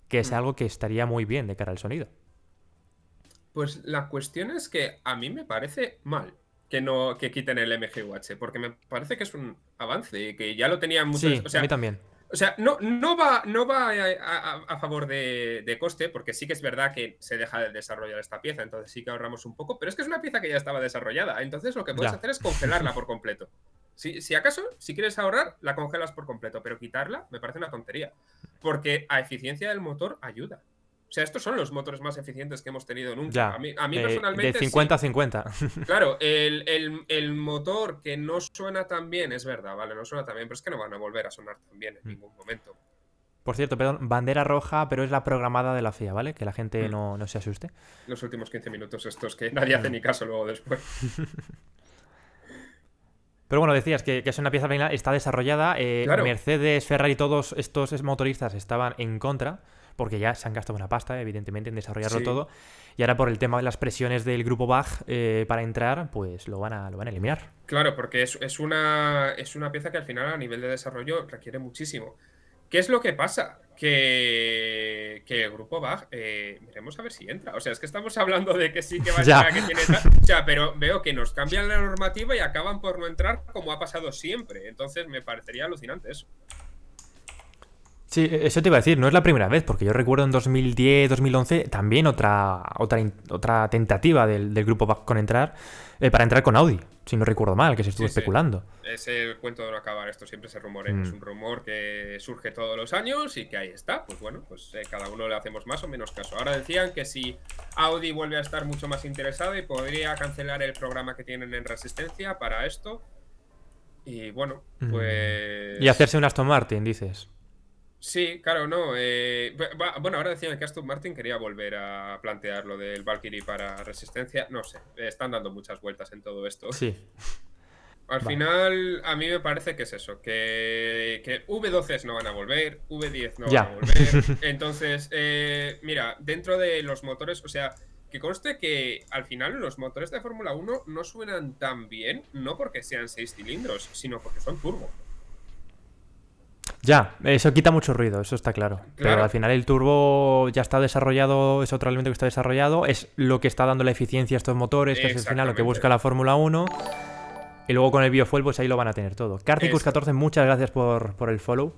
que es algo que estaría muy bien de cara al sonido. Pues la cuestión es que a mí me parece mal que quiten el MGUH, porque me parece que es un avance y que ya lo tenían muchos. Sí, o sea, a mí también. O sea, no va a favor de coste, porque sí que es verdad que se deja de desarrollar esta pieza, entonces sí que ahorramos un poco, pero es que es una pieza que ya estaba desarrollada, entonces lo que puedes Ya. hacer es congelarla por completo. Si acaso, si quieres ahorrar, la congelas por completo, pero quitarla me parece una tontería, porque a eficiencia del motor ayuda. O sea, estos son los motores más eficientes que hemos tenido nunca. A Ya. mí, a mí De personalmente sí. 50 a 50. Claro, el motor que no suena tan bien, es verdad, vale, no suena tan bien, pero es que no van a volver a sonar tan bien en ningún momento. Por cierto, perdón, bandera roja, pero es la programada de la FIA, ¿vale? Que la gente Mm. no se asuste. Los últimos 15 minutos estos que nadie hace Mm. ni caso luego después. Pero bueno, decías que es una pieza final, está desarrollada. Claro, Mercedes, Ferrari, todos estos motoristas estaban en contra, porque ya se han gastado una pasta, evidentemente, en desarrollarlo sí, todo. Y ahora por el tema de las presiones del grupo BAG para entrar, pues lo van a eliminar. claro, porque es una pieza que al final a nivel de desarrollo requiere muchísimo. ¿Qué es lo que pasa? Que el grupo BAG, veremos a ver si entra. O sea, es que estamos hablando de que sí que va a Ya. entrar, que tiene tal. O sea, pero veo que nos cambian la normativa y acaban por no entrar como ha pasado siempre. Entonces me parecería alucinante eso. Sí, eso te iba a decir, no es la primera vez, porque yo recuerdo en 2010, 2011 también otra tentativa del grupo BAG con entrar, para entrar con Audi, si no recuerdo mal, que se estuvo Sí, sí. especulando. Es el cuento de no acabar. Esto siempre se rumorea. Es Mm. un rumor que surge todos los años y que ahí está. Pues bueno, pues cada uno le hacemos más o menos caso. Ahora decían que si Audi vuelve a estar mucho más interesado y podría cancelar el programa que tienen en Resistencia para esto. Y bueno, Y pues hacerse un Aston Martin, dices. sí, claro, no. Bueno, ahora decían que Aston Martin quería volver a plantear lo del Valkyrie para Resistencia. No sé, están dando muchas vueltas en todo esto. Sí, Al vale. final, a mí me parece que es eso, que V12 no van a volver, V10 no van a Ya. volver. Entonces, mira, dentro de los motores, o sea, que conste que al final los motores de Fórmula 1 no suenan tan bien, no porque sean 6 cilindros, sino porque son turbo. Ya, eso quita mucho ruido, eso está claro. Pero al Claro, final el turbo ya está desarrollado, es otro elemento que está desarrollado, es lo que está dando la eficiencia a estos motores, que es al final lo que busca exactamente. la Fórmula 1. Y luego con el biofuel, pues ahí lo van a tener todo. Eso. Carticus14, muchas gracias por el follow.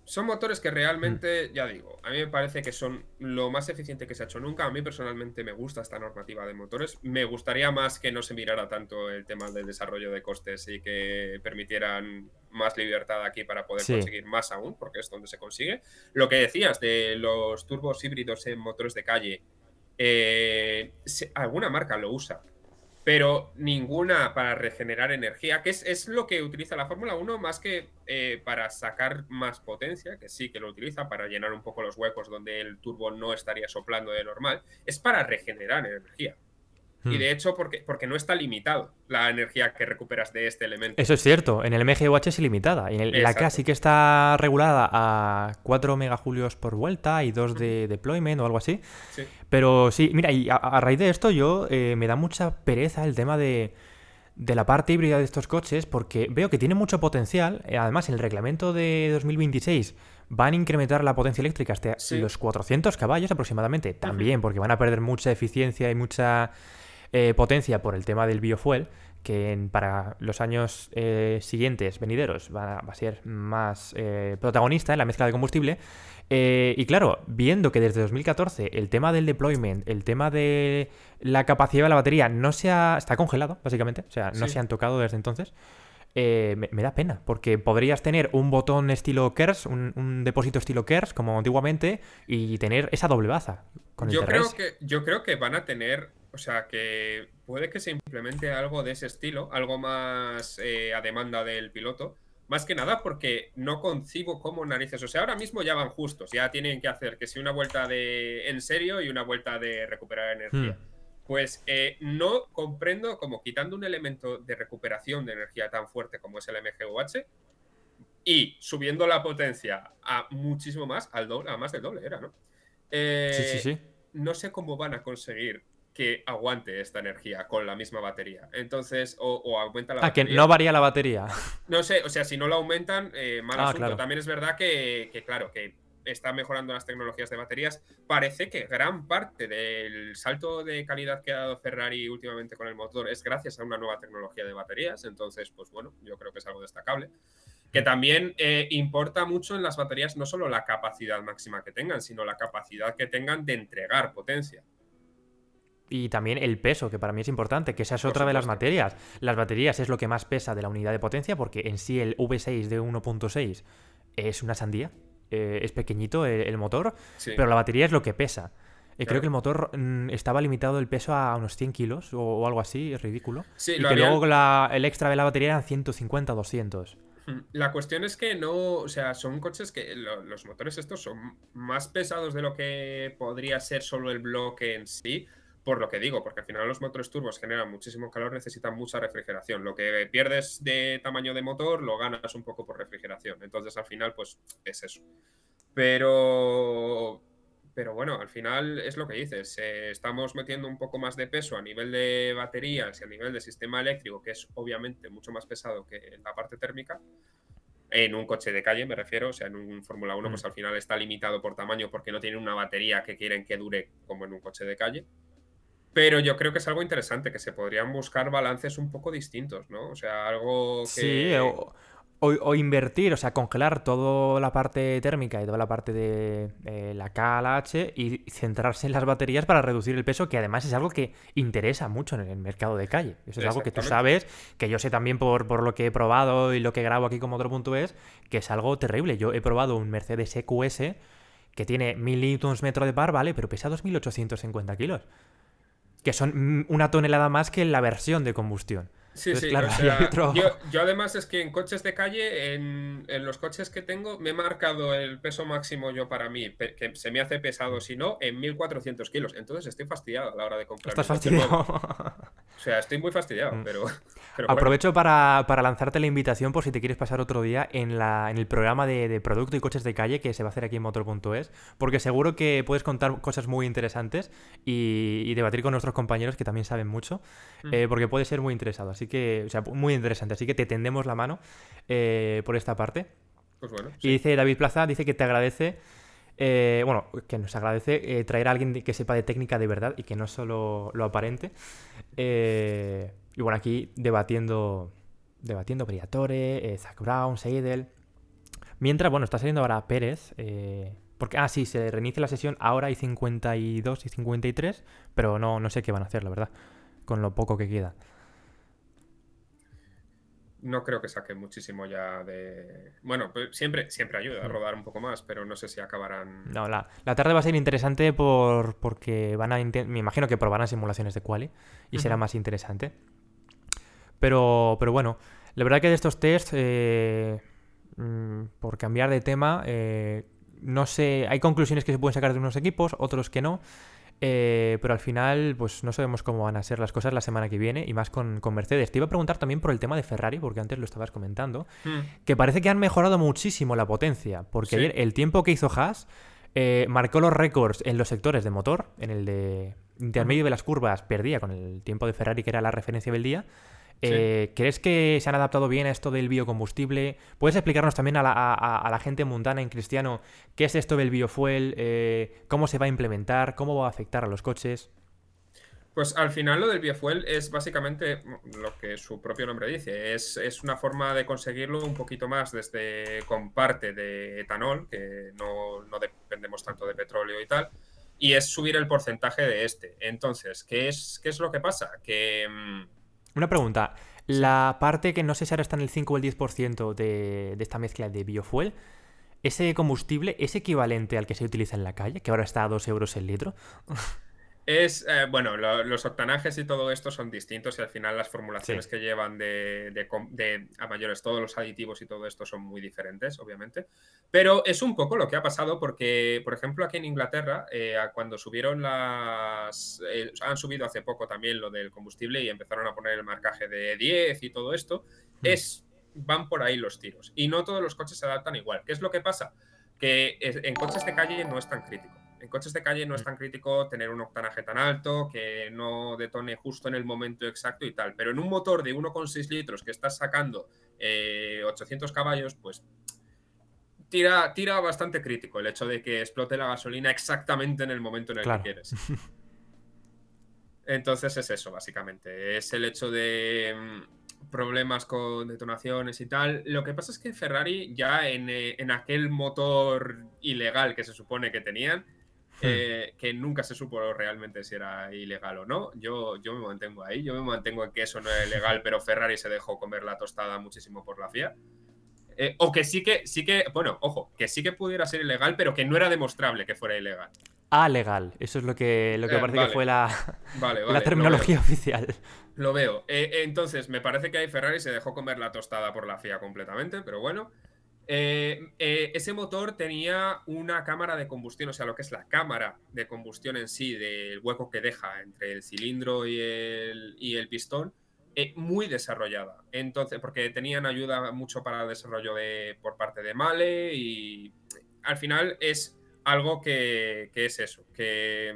Son motores que Mm. realmente, ya digo, a mí me parece que son lo más eficiente que se ha hecho nunca. A mí personalmente me gusta esta normativa de motores. Me gustaría más que no se mirara tanto el tema del desarrollo de costes y que permitieran más libertad aquí para poder Sí. conseguir más aún, porque es donde se consigue. Lo que decías de los turbos híbridos en motores de calle, alguna marca lo usa, pero ninguna para regenerar energía, que es lo que utiliza la Fórmula 1 más que para sacar más potencia, que sí que lo utiliza para llenar un poco los huecos donde el turbo no estaría soplando de normal, es para regenerar energía. Y Mm. de hecho, porque no está limitado la energía que recuperas de este elemento. Eso es cierto, en el MGUH es ilimitada. En la K sí Exacto. que está regulada a 4 megajulios por vuelta y 2 Ujú. de deployment o algo así. Sí, Pero sí, mira, y a raíz de esto yo me da mucha pereza el tema de la parte híbrida de estos coches porque veo que tiene mucho potencial. Además, en el reglamento de 2026 van a incrementar la potencia eléctrica hasta sí. los 400 caballos aproximadamente. Ujú. También porque van a perder mucha eficiencia y mucha potencia por el tema del biofuel, que para los años siguientes, venideros, va a ser más protagonista en la mezcla de combustible. Y claro, viendo que desde 2014 el tema del deployment, el tema de la capacidad de la batería está congelado, básicamente, o sea, no se Sí. han tocado desde entonces, me da pena, porque podrías tener un botón estilo KERS, un depósito estilo KERS, como antiguamente, y tener esa doble baza con el TRS. Yo creo que van a tener, o sea, que puede que se implemente algo de ese estilo, algo más a demanda del piloto. Más que nada porque no concibo cómo narices. O sea, ahora mismo ya van justos, ya tienen que hacer que si una vuelta de en serio y una vuelta de recuperar Hmm. energía. Pues no comprendo cómo quitando un elemento de recuperación de energía tan fuerte como es el MGUH y subiendo la potencia a muchísimo más, al doble, a más del doble era, ¿no? Sí, sí, Eh, sí. no sé cómo van a conseguir que aguante esta energía con la misma batería. Entonces, o aumenta la Ah, que no batería. varía la batería. No sé, o sea, si no la aumentan, mal Ah, asunto. claro. También es verdad claro, que está mejorando las tecnologías de baterías. Parece que gran parte del salto de calidad que ha dado Ferrari últimamente con el motor es gracias a una nueva tecnología de baterías. Entonces, pues bueno, yo creo que es algo destacable. Que también importa mucho en las baterías no solo la capacidad máxima que tengan, sino la capacidad que tengan de entregar potencia. Y también el peso, que para mí es importante, que esa es Por otra de las supuesto. materias. Las baterías es lo que más pesa de la unidad de potencia, porque en sí el V6 de 1.6 es una sandía. Es pequeñito el motor, Sí, pero la batería es lo que pesa. Creo que el claro. motor estaba limitado el peso a unos 100 kilos o algo así, es ridículo. Sí, Y lo que luego habían. el extra de la batería eran 150 200. La cuestión es que no, o sea, son coches que los motores estos son más pesados de lo que podría ser solo el bloque en sí, por lo que digo, porque al final los motores turbos generan muchísimo calor, necesitan mucha refrigeración. Lo que pierdes de tamaño de motor lo ganas un poco por refrigeración. Entonces, al final, pues es eso. Pero, pero bueno, al final es lo que dices. Estamos metiendo un poco más de peso a nivel de baterías y a nivel de sistema eléctrico, que es obviamente mucho más pesado que la parte térmica. En un coche de calle me refiero, o sea, en un Fórmula 1 Mm. pues al final está limitado por tamaño porque no tiene una batería que quieren que dure como en un coche de calle. Pero yo creo que es algo interesante, que se podrían buscar balances un poco distintos, ¿no? O sea, algo Sí, que. o invertir, o sea, congelar toda la parte térmica y toda la parte de la K a la H y centrarse en las baterías para reducir el peso, que además es algo que interesa mucho en el mercado de calle. Eso es algo que tú Exactamente. sabes, que yo sé también por lo que he probado y lo que grabo aquí como otro punto es, que es algo terrible. Yo he probado un Mercedes EQS que tiene 1000 Nm de par, ¿vale? Pero pesa 2850 kilos, que son una tonelada más que la versión de combustión. Sí, Entonces, sí, claro, o ahí hay sea, otro... yo además es que en coches de calle, en los coches que tengo, me he marcado el peso máximo yo para mí, que se me hace pesado si no, en 1400 kilos. Entonces estoy fastidiado a la hora de comprarme Estás un coche nuevo. fastidiado. O sea, estoy muy fastidiado, pero bueno. Aprovecho para lanzarte la invitación por si te quieres pasar otro día en el programa de producto y coches de calle que se va a hacer aquí en Motor.es, porque seguro que puedes contar cosas muy interesantes y debatir con nuestros compañeros que también saben mucho, porque puede ser muy interesado, así que, o sea, muy interesante, así que te tendemos la mano por esta parte. Pues bueno, Y sí. dice David Plaza, dice que te agradece, bueno, que nos agradece traer a alguien que sepa de técnica de verdad y que no solo lo aparente. Y bueno, aquí debatiendo Briatore, Zach Brown, Seidel. Mientras, bueno, está saliendo ahora Pérez. Porque, sí, se reinicia la sesión. Ahora hay 52 y 53. Pero no sé qué van a hacer, la verdad. Con lo poco que queda. No creo que saque muchísimo ya de. Bueno, pues siempre ayuda a Mm. rodar un poco más, pero no sé si acabarán. No, la tarde va a ser interesante porque me imagino que probarán simulaciones de quali. Y será Ujú. más interesante. Pero bueno, la verdad que de estos tests, por cambiar de tema, no sé, hay conclusiones que se pueden sacar de unos equipos, otros que no, pero al final pues no sabemos cómo van a ser las cosas la semana que viene y más con Mercedes. Te iba a preguntar también por el tema de Ferrari, porque antes lo estabas comentando, Mm. que parece que han mejorado muchísimo la potencia, porque ayer Sí. el tiempo que hizo Haas marcó los récords en los sectores de motor, en el de intermedio Ujú. de las curvas perdía con el tiempo de Ferrari que era la referencia del día. Sí. ¿Crees que se han adaptado bien a esto del biocombustible? ¿Puedes explicarnos también a la gente mundana en cristiano qué es esto del biofuel? ¿Cómo se va a implementar? ¿Cómo va a afectar a los coches? Pues al final lo del biofuel es básicamente lo que su propio nombre dice. Es una forma de conseguirlo un poquito más desde con parte de etanol, que no dependemos tanto de petróleo y tal, y es subir el porcentaje de este. Entonces, ¿qué es lo que pasa? Que Una pregunta. sí. La parte que no sé si ahora está en el 5 o el 10% de esta mezcla de biofuel, ¿ese combustible es equivalente al que se utiliza en la calle, que ahora está a 2 euros el litro? Bueno, los octanajes y todo esto son distintos y al final las Sí. formulaciones que llevan a mayores, todos los aditivos y todo esto son muy diferentes, obviamente. Pero es un poco lo que ha pasado porque, por ejemplo, aquí en Inglaterra, cuando subieron han subido hace poco también lo del combustible y empezaron a poner el marcaje de 10 y todo esto, Mm. van por ahí los tiros. Y no todos los coches se adaptan igual. ¿Qué es lo que pasa? Que en coches de calle no es tan crítico. En coches de calle no es Mm. tan crítico tener un octanaje tan alto, que no detone justo en el momento exacto y tal. Pero en un motor de 1,6 litros que estás sacando 800 caballos, pues tira bastante crítico el hecho de que explote la gasolina exactamente en el momento en el que Claro. quieres. Entonces es eso, básicamente. Es el hecho de problemas con detonaciones y tal. Lo que pasa es que Ferrari ya en aquel motor ilegal que se supone que tenían, Hmm. que nunca se supo realmente si era ilegal o no, yo me mantengo ahí, yo me mantengo en que eso no era ilegal, pero Ferrari se dejó comer la tostada muchísimo por la FIA. O que sí que, bueno, ojo, que sí que pudiera ser ilegal, pero que no era demostrable que fuera ilegal. Ah, legal. Eso es lo que parece que fue Vale, la, vale, la vale, lo veo. terminología oficial. Lo veo. Entonces, me parece que ahí Ferrari se dejó comer la tostada por la FIA completamente, pero bueno. Ese motor tenía una cámara de combustión, o sea, lo que es la cámara de combustión en sí, del hueco que deja entre el cilindro y el pistón, muy desarrollada. Entonces, porque tenían ayuda mucho para el desarrollo por parte de Male y al final es algo que es eso, que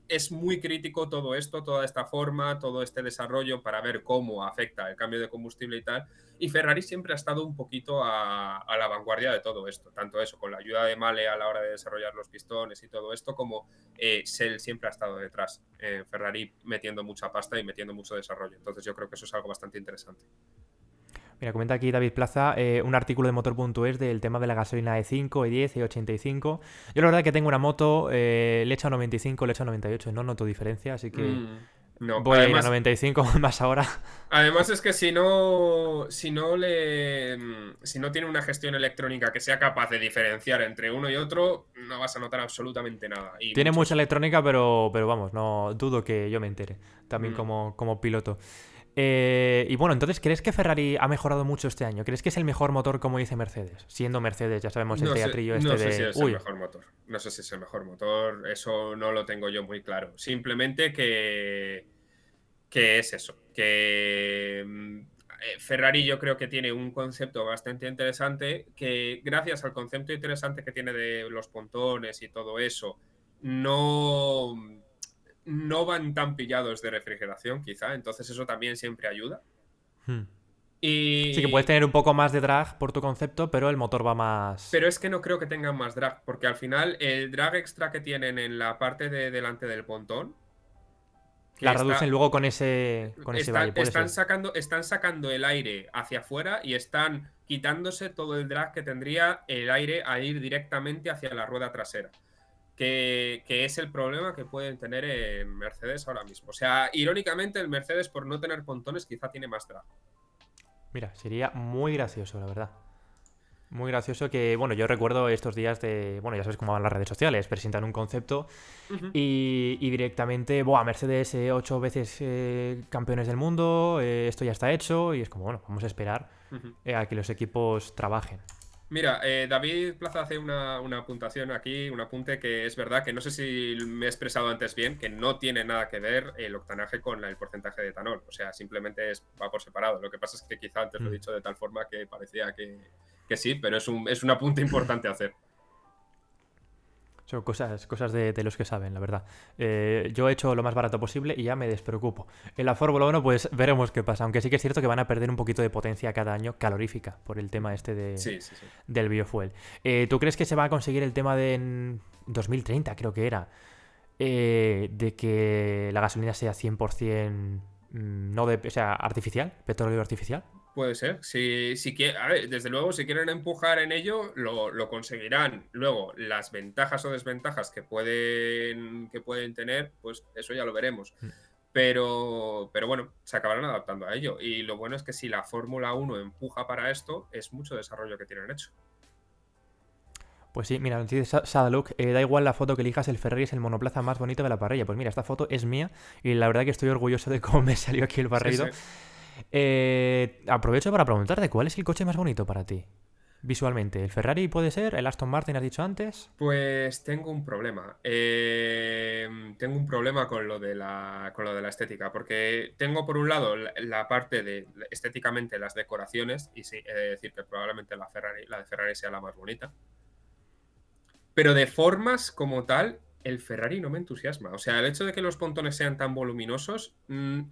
es muy crítico todo esto, toda esta forma, todo este desarrollo para ver cómo afecta el cambio de combustible y tal. Y Ferrari siempre ha estado un poquito a la vanguardia de todo esto, tanto eso, con la ayuda de Male a la hora de desarrollar los pistones y todo esto, como Shell siempre ha estado detrás. Ferrari metiendo mucha pasta y metiendo mucho desarrollo. Entonces yo creo que eso es algo bastante interesante. Mira, comenta aquí David Plaza un artículo de motor.es del tema de la gasolina E5, E10, E85. Yo la verdad que tengo una moto, le echo a 95, le echo a 98, no noto diferencia, así que No, voy a ir a 95 más ahora. además es que si no tiene una gestión electrónica que sea capaz de diferenciar entre uno y otro, no vas a notar absolutamente nada. Y Tiene mucha muchos. electrónica, pero vamos, no dudo que yo me entere, también mm, como piloto. Y bueno, entonces, ¿crees que Ferrari ha mejorado mucho este año? ¿Crees que es el mejor motor como dice Mercedes? Siendo Mercedes, ya sabemos el teatrillo No este sé si de... es el Uy, mejor motor. No sé si es el mejor motor. Eso no lo tengo yo muy claro. Simplemente que es eso. Que Ferrari yo creo que tiene un concepto bastante interesante. Que gracias al concepto interesante que tiene de los pontones y todo eso, no, no van tan pillados de refrigeración, quizá. Entonces, eso también siempre ayuda. hmm. Sí que puedes Y, tener un poco más de drag por tu concepto, pero el motor va más... Pero es que no creo que tengan más drag, porque al final el drag extra que tienen en la parte de delante del pontón, que La reducen está, luego con ese valle, puede ser. están sacando el aire hacia afuera y están quitándose todo el drag que tendría el aire a ir directamente hacia la rueda trasera. Que es el problema que pueden tener en Mercedes ahora mismo. O sea, irónicamente, el Mercedes, por no tener pontones, quizá tiene más drag. Mira, sería muy gracioso, la verdad. Muy gracioso que, bueno, yo recuerdo estos días de, bueno, ya sabes cómo van las redes sociales, presentan un concepto Ujú, y directamente, buah, Mercedes 8 veces campeones del mundo, esto ya está hecho y es como, bueno, vamos a esperar ujú. a que los equipos trabajen. Mira, David Plaza hace una apuntación aquí, un apunte que es verdad que no sé si me he expresado antes bien, que no tiene nada que ver el octanaje con el porcentaje de etanol. O sea, simplemente va por separado. Lo que pasa es que quizá antes lo he Mm. dicho de tal forma que parecía que sí, pero es un apunte importante a hacer. Son cosas de los que saben, la verdad. Yo he hecho lo más barato posible y ya me despreocupo. En la Fórmula 1, pues veremos qué pasa. Aunque sí que es cierto que van a perder un poquito de potencia cada año calorífica por el tema este Sí, sí, sí. del biofuel. ¿Tú crees que se va a conseguir el tema de en 2030, creo que era, de que la gasolina sea 100% no de, o sea, artificial, petróleo artificial? Puede ser. A ver, desde luego, si quieren empujar en ello, lo conseguirán. Luego, las ventajas o desventajas que pueden tener, pues eso ya lo veremos. Mm. Pero bueno, se acabarán adaptando a ello. Y lo bueno es que si la Fórmula 1 empuja para esto, es mucho desarrollo que tienen hecho. Pues sí, mira, nos dice Sadaluk, da igual la foto que elijas, el Ferrari es el monoplaza más bonito de la parrilla. Pues mira, esta foto es mía y la verdad que estoy orgulloso de cómo me salió aquí el Sí, sí. barrido. Aprovecho para preguntarte, ¿cuál es el coche más bonito para ti? Visualmente, ¿el Ferrari puede ser? ¿El Aston Martin has dicho antes? Pues tengo un problema. Tengo un problema con lo de la estética, porque tengo por un lado la parte de estéticamente las decoraciones, y sí, he de decir que probablemente la de Ferrari sea la más bonita. Pero de formas como tal, el Ferrari no me entusiasma. O sea, el hecho de que los pontones sean tan voluminosos,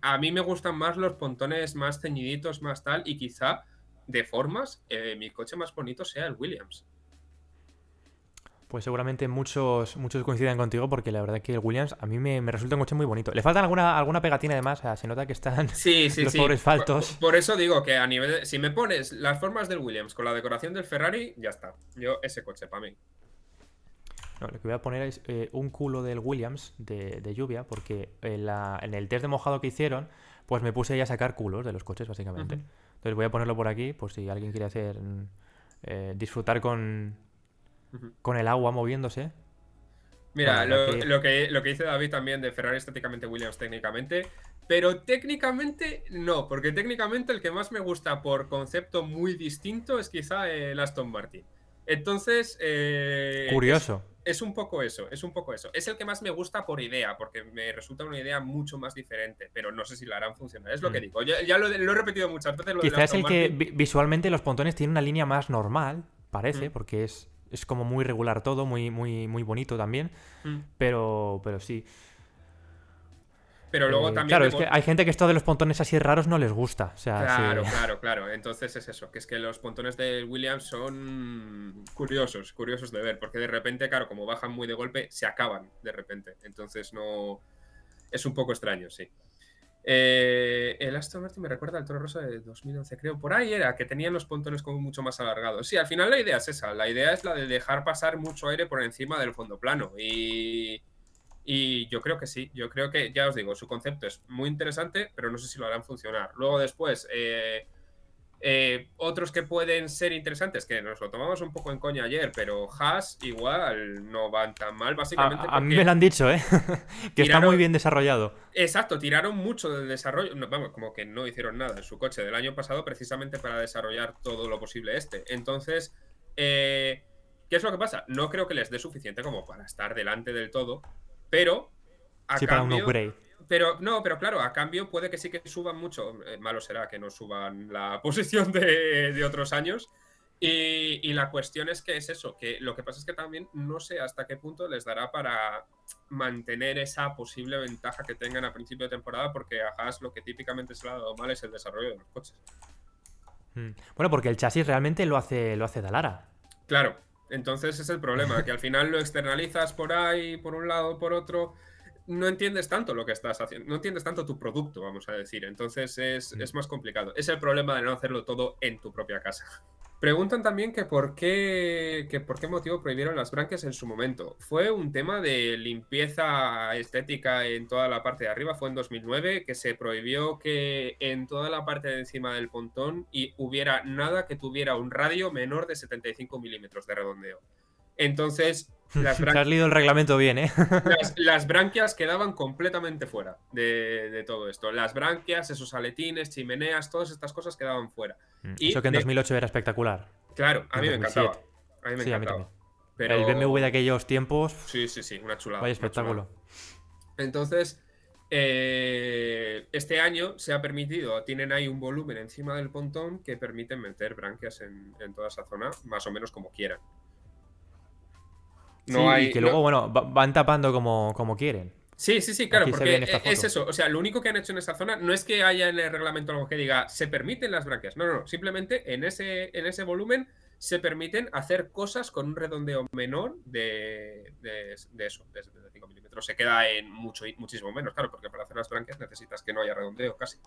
a mí me gustan más los pontones más ceñiditos, más tal, y quizá de formas, mi coche más bonito sea el Williams. Pues seguramente muchos coinciden contigo porque la verdad que el Williams a mí me resulta un coche muy bonito. Le faltan alguna pegatina además, o sea, se nota que están Sí, sí, los sí. pobres faltos. Por eso digo que a nivel si me pones las formas del Williams con la decoración del Ferrari, ya está. Yo, ese coche para mí. No, lo que voy a poner es un culo del Williams de lluvia porque en el test de mojado que hicieron, pues me puse ya a sacar culos de los coches básicamente. Ujú, Entonces voy a ponerlo por aquí, por si alguien quiere hacer disfrutar ujú. con el agua moviéndose. Bueno, la Mira, verdad lo que dice David también de Ferrari estéticamente, Williams técnicamente, pero técnicamente no, porque técnicamente el que más me gusta por concepto muy distinto es quizá el Aston Martin. Entonces, curioso. es un poco eso, es un poco eso. Es el que más me gusta por idea, porque me resulta una idea mucho más diferente, pero no sé si la harán funcionar. Es lo que Mm. digo. Ya lo he repetido muchas veces, lo del Quizás es Aston el que Martin. visualmente los pontones tienen una línea más normal, parece, Mm, porque es como muy regular todo, muy bonito también. mm. Pero sí. Pero luego también Claro, es que hay gente que esto de los pontones así raros no les gusta. O sea, sí. Claro, claro, claro. Entonces es eso, que es que los pontones del Williams son curiosos de ver, porque de repente, claro, como bajan muy de golpe, se acaban de repente. Entonces no... Es un poco extraño, sí. El Aston Martin me recuerda al Toro Rosso de 2011, creo. Por ahí era, que tenían los pontones como mucho más alargados. Sí, al final la idea es esa. La idea es la de dejar pasar mucho aire por encima del fondo plano. Y yo creo que sí, yo creo que, ya os digo, su concepto es muy interesante, pero no sé si lo harán funcionar. Luego después, otros que pueden ser interesantes, que nos lo tomamos un poco en coña ayer, pero Haas igual no van tan mal, básicamente A mí me porque lo han dicho, ¿eh? Que está muy tiraron, bien desarrollado. exacto, tiraron mucho del desarrollo, no, vamos, como que no hicieron nada en su coche del año pasado precisamente para desarrollar todo lo posible este. Entonces, ¿qué es lo que pasa? No creo que les dé suficiente como para estar delante del todo, pero a Sí, para un cambio, upgrade. pero no, pero claro, a cambio puede que sí que suban mucho. Malo será que no suban la posición de otros años. Y la cuestión es que es eso, que lo que pasa es que también no sé hasta qué punto les dará para mantener esa posible ventaja que tengan a principio de temporada, porque a Haas lo que típicamente se le ha dado mal es el desarrollo de los coches. Bueno, porque el chasis realmente lo hace Dalara. Claro, entonces es el problema, que al final lo externalizas por ahí, por un lado, por otro, no entiendes tanto lo que estás haciendo, no entiendes tanto tu producto, vamos a decir, entonces es más complicado. Es el problema de no hacerlo todo en tu propia casa. Preguntan también que por qué motivo prohibieron las branquias en su momento. Fue un tema de limpieza estética en toda la parte de arriba, fue en 2009, que se prohibió que en toda la parte de encima del pontón y hubiera nada que tuviera un radio menor de 75 milímetros de redondeo. Entonces, Te has leído el reglamento bien, ¿eh? las branquias quedaban completamente fuera de todo esto. Las branquias, esos aletines, chimeneas, todas estas cosas quedaban fuera. Y Eso que en 2008 era espectacular. claro, Y a en mí me encantaba. 2007. A mí me Sí, a mí también. encantaba. El BMW de Pero aquellos tiempos, sí, sí, sí, una chulada. vaya Una chulada. espectáculo. Entonces, este año se ha permitido, tienen ahí un volumen encima del pontón que permiten meter branquias en toda esa zona, más o menos como quieran. No Sí, y hay. que No, luego, bueno, van tapando como quieren. sí, sí, sí, claro, Aquí se ve porque en esta es foto. eso. O sea, lo único que han hecho en esa zona no es que haya en el reglamento algo que diga se permiten las branquias. No, no, no. Simplemente en ese volumen se permiten hacer cosas con un redondeo menor de eso, de 75 milímetros. Se queda en muchísimo menos, claro, porque para hacer las branquias necesitas que no haya redondeo casi.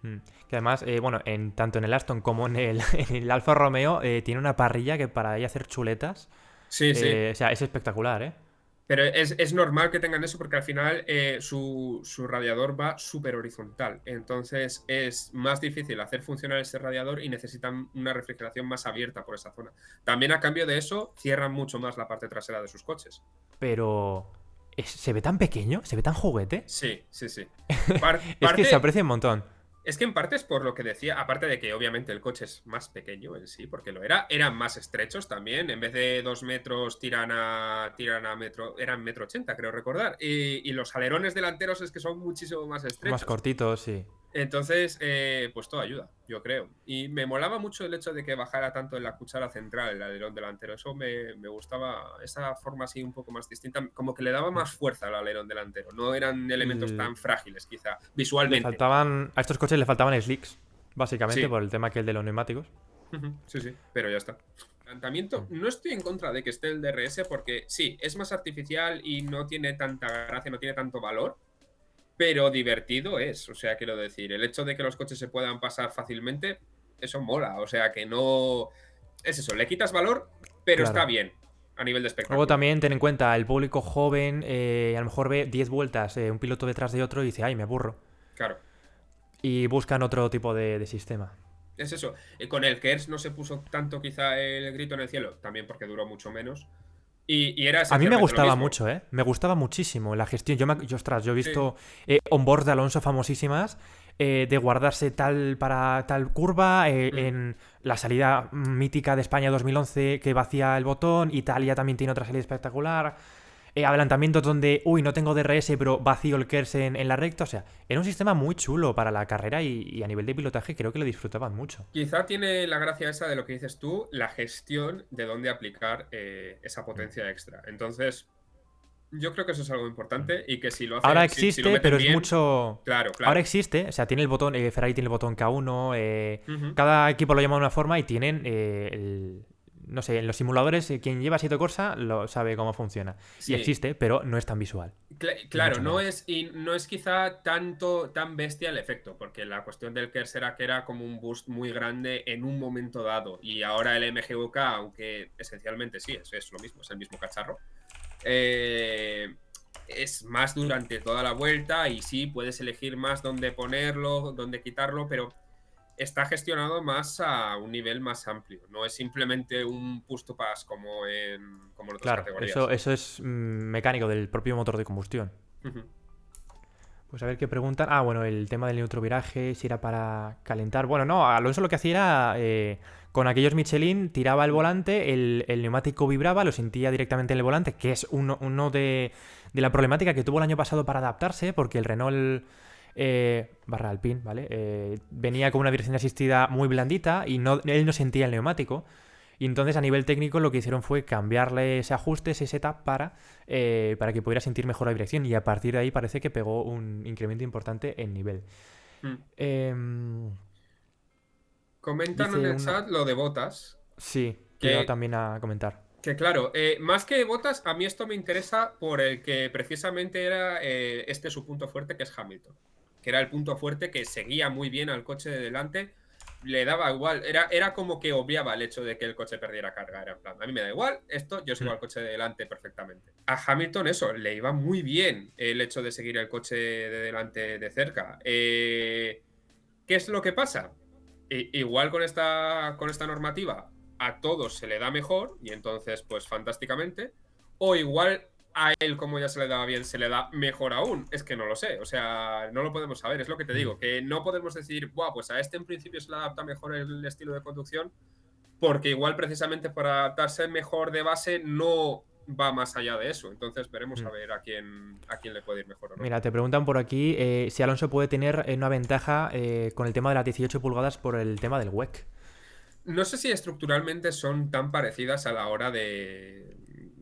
Que además, bueno, tanto en el Aston como en el Alfa Romeo tiene una parrilla que para ella hacer chuletas, Sí, sí. o sea, es espectacular, ¿eh? Pero es normal que tengan eso porque al final su radiador va súper horizontal. Entonces es más difícil hacer funcionar ese radiador y necesitan una refrigeración más abierta por esa zona. También a cambio de eso cierran mucho más la parte trasera de sus coches. Pero se ve tan pequeño, se ve tan juguete. Sí, sí, sí. Es que se Parte, aprecia un montón. es que en parte es por lo que decía, aparte de que obviamente el coche es más pequeño en sí, porque lo era, eran más estrechos también, en vez de 2 metros tiran a metro, eran 1,80 m creo recordar, y los alerones delanteros es que son muchísimo más Más estrechos. cortitos, sí. Entonces, pues todo ayuda, yo creo. Y me molaba mucho el hecho de que bajara tanto en la cuchara central, el alerón delantero. Eso me gustaba, esa forma así un poco más distinta, como que le daba más fuerza al alerón delantero. No eran elementos tan frágiles, quizá, visualmente. A estos coches le faltaban slicks, básicamente, Sí, por el tema que el de los neumáticos. sí, sí, pero ya está. Adelantamiento, no estoy en contra de que esté el DRS porque sí, es más artificial y no tiene tanta gracia, no tiene tanto valor, pero divertido es. O sea, quiero decir, el hecho de que los coches se puedan pasar fácilmente, eso mola. O sea, que no... Es eso, le quitas valor, pero Claro. está bien a nivel de Luego espectáculo. también ten en cuenta el público joven, a lo mejor ve 10 vueltas, un piloto detrás de otro y dice, ay, me aburro. Claro. Y buscan otro tipo de sistema. Es eso. Con el Kers no se puso tanto quizá el grito en el cielo, también porque duró mucho menos. Y era A mí me esencialmente lo gustaba mismo. mucho, ¿eh? Me gustaba muchísimo la gestión. Ostras, yo he Sí. visto onboards de Alonso famosísimas de guardarse tal para tal curva, en la salida mítica de España 2011 que vacía el botón, Italia también tiene otra salida espectacular, adelantamientos donde, uy, no tengo DRS, pero vacío el KERS en la recta, o sea, era un sistema muy chulo para la carrera y a nivel de pilotaje creo que lo disfrutaban mucho. Quizá tiene la gracia esa de lo que dices tú, la gestión de dónde aplicar esa potencia extra. Entonces, yo creo que eso es algo importante y que si lo Ahora hacen, si lo existe, meten pero es bien, mucho... claro, Ahora claro. existe, o sea, tiene el botón, Ferrari tiene el botón K1, Ujú. cada equipo lo llama de una forma y tienen no sé, en los simuladores, quien lleva Assetto Corsa lo sabe cómo funciona. Y Sí, existe, pero no es tan visual. Ni Claro, mucho menos. y no es quizá tan bestia el efecto, porque la cuestión del Kers era que era como un boost muy grande en un momento dado. Y ahora el MGUK, aunque esencialmente sí, es lo mismo, es el mismo cacharro, es más durante toda la vuelta y sí, puedes elegir más dónde ponerlo, dónde quitarlo, pero está gestionado más a un nivel más amplio. No es simplemente un push to pass como en otras Claro, eso, categorías. eso es mecánico del propio motor de combustión. Ujú. Pues a ver qué preguntan. Ah, bueno, el tema del neutroviraje, si era para calentar. Bueno, no, Alonso lo que hacía era, con aquellos Michelin, tiraba el volante, el neumático vibraba, lo sentía directamente en el volante, que es uno de la problemática que tuvo el año pasado para adaptarse, porque el Renault barra Alpine, ¿vale? Venía con una dirección asistida muy blandita y él no sentía el neumático. Y entonces a nivel técnico lo que hicieron fue cambiarle ese ajuste, ese setup para que pudiera sentir mejor la dirección. Y a partir de ahí parece que pegó un incremento importante en nivel. Mm. Em, Comentan en dice el una... chat lo de botas, Sí, te iba que, también a comentar. que claro, más que botas, a mí esto me interesa por el que precisamente era este su punto fuerte, que es Hamilton, que era el punto fuerte que seguía muy bien al coche de delante, le daba igual, era como que obviaba el hecho de que el coche perdiera carga, era en plan, a mí me da igual, esto yo sigo Mm. al coche de delante perfectamente. A Hamilton eso, le iba muy bien el hecho de seguir el coche de delante de cerca. ¿Qué es lo que pasa? Igual con esta normativa a todos se le da mejor y entonces pues fantásticamente, o igual a él como ya se le daba bien se le da mejor aún, es que no lo sé, o sea, no lo podemos saber, es lo que te Mm. digo, que no podemos decir, buah, pues a este en principio se le adapta mejor el estilo de conducción, porque igual precisamente para adaptarse mejor de base no va más allá de eso, entonces veremos a Mm. ver a quién le puede ir mejor o no. Mira, te preguntan por aquí si Alonso puede tener una ventaja con el tema de las 18 pulgadas por el tema del WEC. No sé si estructuralmente son tan parecidas a la hora de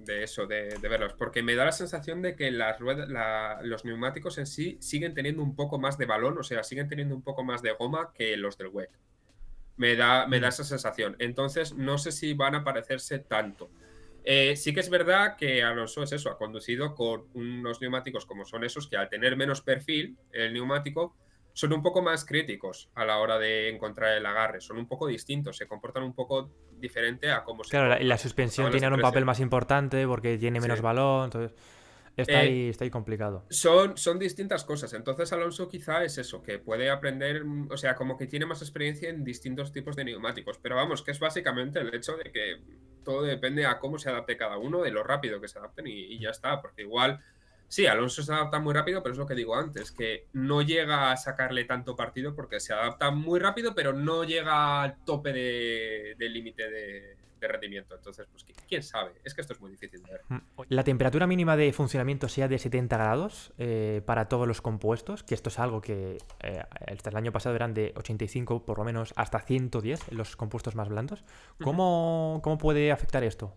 eso, de verlos, porque me da la sensación de que los neumáticos en sí siguen teniendo un poco más de balón, o sea, siguen teniendo un poco más de goma que los del WEC. Me da Mm. esa sensación. Entonces, no sé si van a parecerse tanto. Sí que es verdad que Alonso es eso, ha conducido con unos neumáticos como son esos, que al tener menos perfil, el neumático, son un poco más críticos a la hora de encontrar el agarre, son un poco distintos, se comportan un poco diferente a cómo Claro, la se suspensión comportaban los tiene de un papel 13. más importante porque tiene Sí. menos balón, entonces Eh, está ahí complicado. son distintas cosas. Entonces, Alonso quizá es eso, que puede aprender, o sea, como que tiene más experiencia en distintos tipos de neumáticos. Pero vamos, que es básicamente el hecho de que todo depende a cómo se adapte cada uno, de lo rápido que se adapten y ya está. Porque igual, sí, Alonso se adapta muy rápido, pero es lo que digo antes, que no llega a sacarle tanto partido porque se adapta muy rápido, pero no llega al tope del límite de rendimiento. Entonces, pues quién sabe. Es que esto es muy difícil de ver. La temperatura mínima de funcionamiento sea de 70 grados para todos los compuestos, que esto es algo que hasta el año pasado eran de 85 por lo menos hasta 110 los compuestos más blandos. Ujú. ¿Cómo puede afectar esto?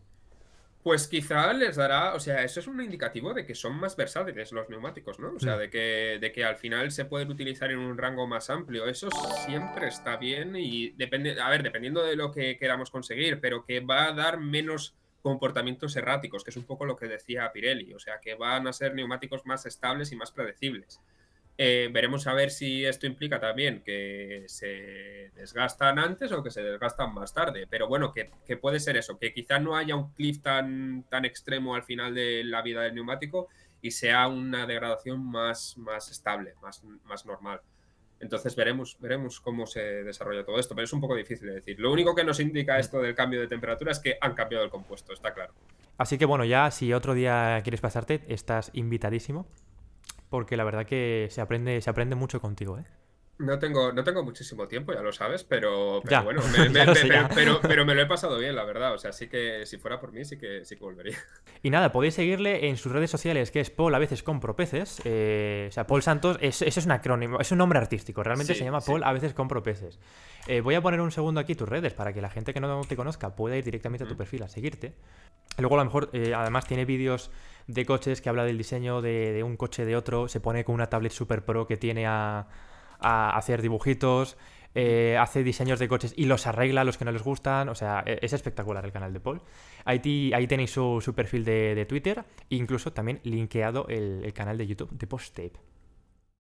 Pues quizá les dará, o sea, eso es un indicativo de que son más versátiles los neumáticos, ¿no? O sea, Mm. de que al final se pueden utilizar en un rango más amplio. Eso siempre está bien y depende, a ver, dependiendo de lo que queramos conseguir, pero que va a dar menos comportamientos erráticos, que es un poco lo que decía Pirelli. O sea, que van a ser neumáticos más estables y más predecibles. Veremos a ver si esto implica también que se desgastan antes o que se desgastan más tarde. Pero bueno, que puede ser eso, que quizá no haya un cliff tan extremo al final de la vida del neumático y sea una degradación más estable, más normal. Entonces veremos cómo se desarrolla todo esto, pero es un poco difícil de decir. Lo único que nos indica Mm. esto del cambio de temperatura es que han cambiado el compuesto, está claro. Así que bueno, ya si otro día quieres pasarte, estás invitadísimo. Porque la verdad que se aprende mucho contigo, ¿eh? No tengo muchísimo tiempo, ya lo sabes, pero Ya, bueno, ya lo sé, ya. pero me lo he pasado bien, la verdad. O sea, sí que si fuera por mí, sí que volvería. Y nada, podéis seguirle en sus redes sociales, que es Paul a veces compro peces. O sea, Paul Santos, eso es un acrónimo, es un nombre artístico. Realmente se Sí, llama sí. Paul a veces compro peces. Voy a poner un segundo aquí tus redes para que la gente que no te conozca pueda ir directamente a tu Ujú. perfil a seguirte. Y luego a lo mejor, además, tiene vídeos de coches que habla del diseño de un coche de otro. Se pone con una tablet super pro que tiene a hacer dibujitos. Hace diseños de coches y los arregla a los que no les gustan. O sea, es espectacular el canal de Paul. Ahí tenéis su perfil de Twitter. E incluso también linkeado el canal de YouTube de Post Tape.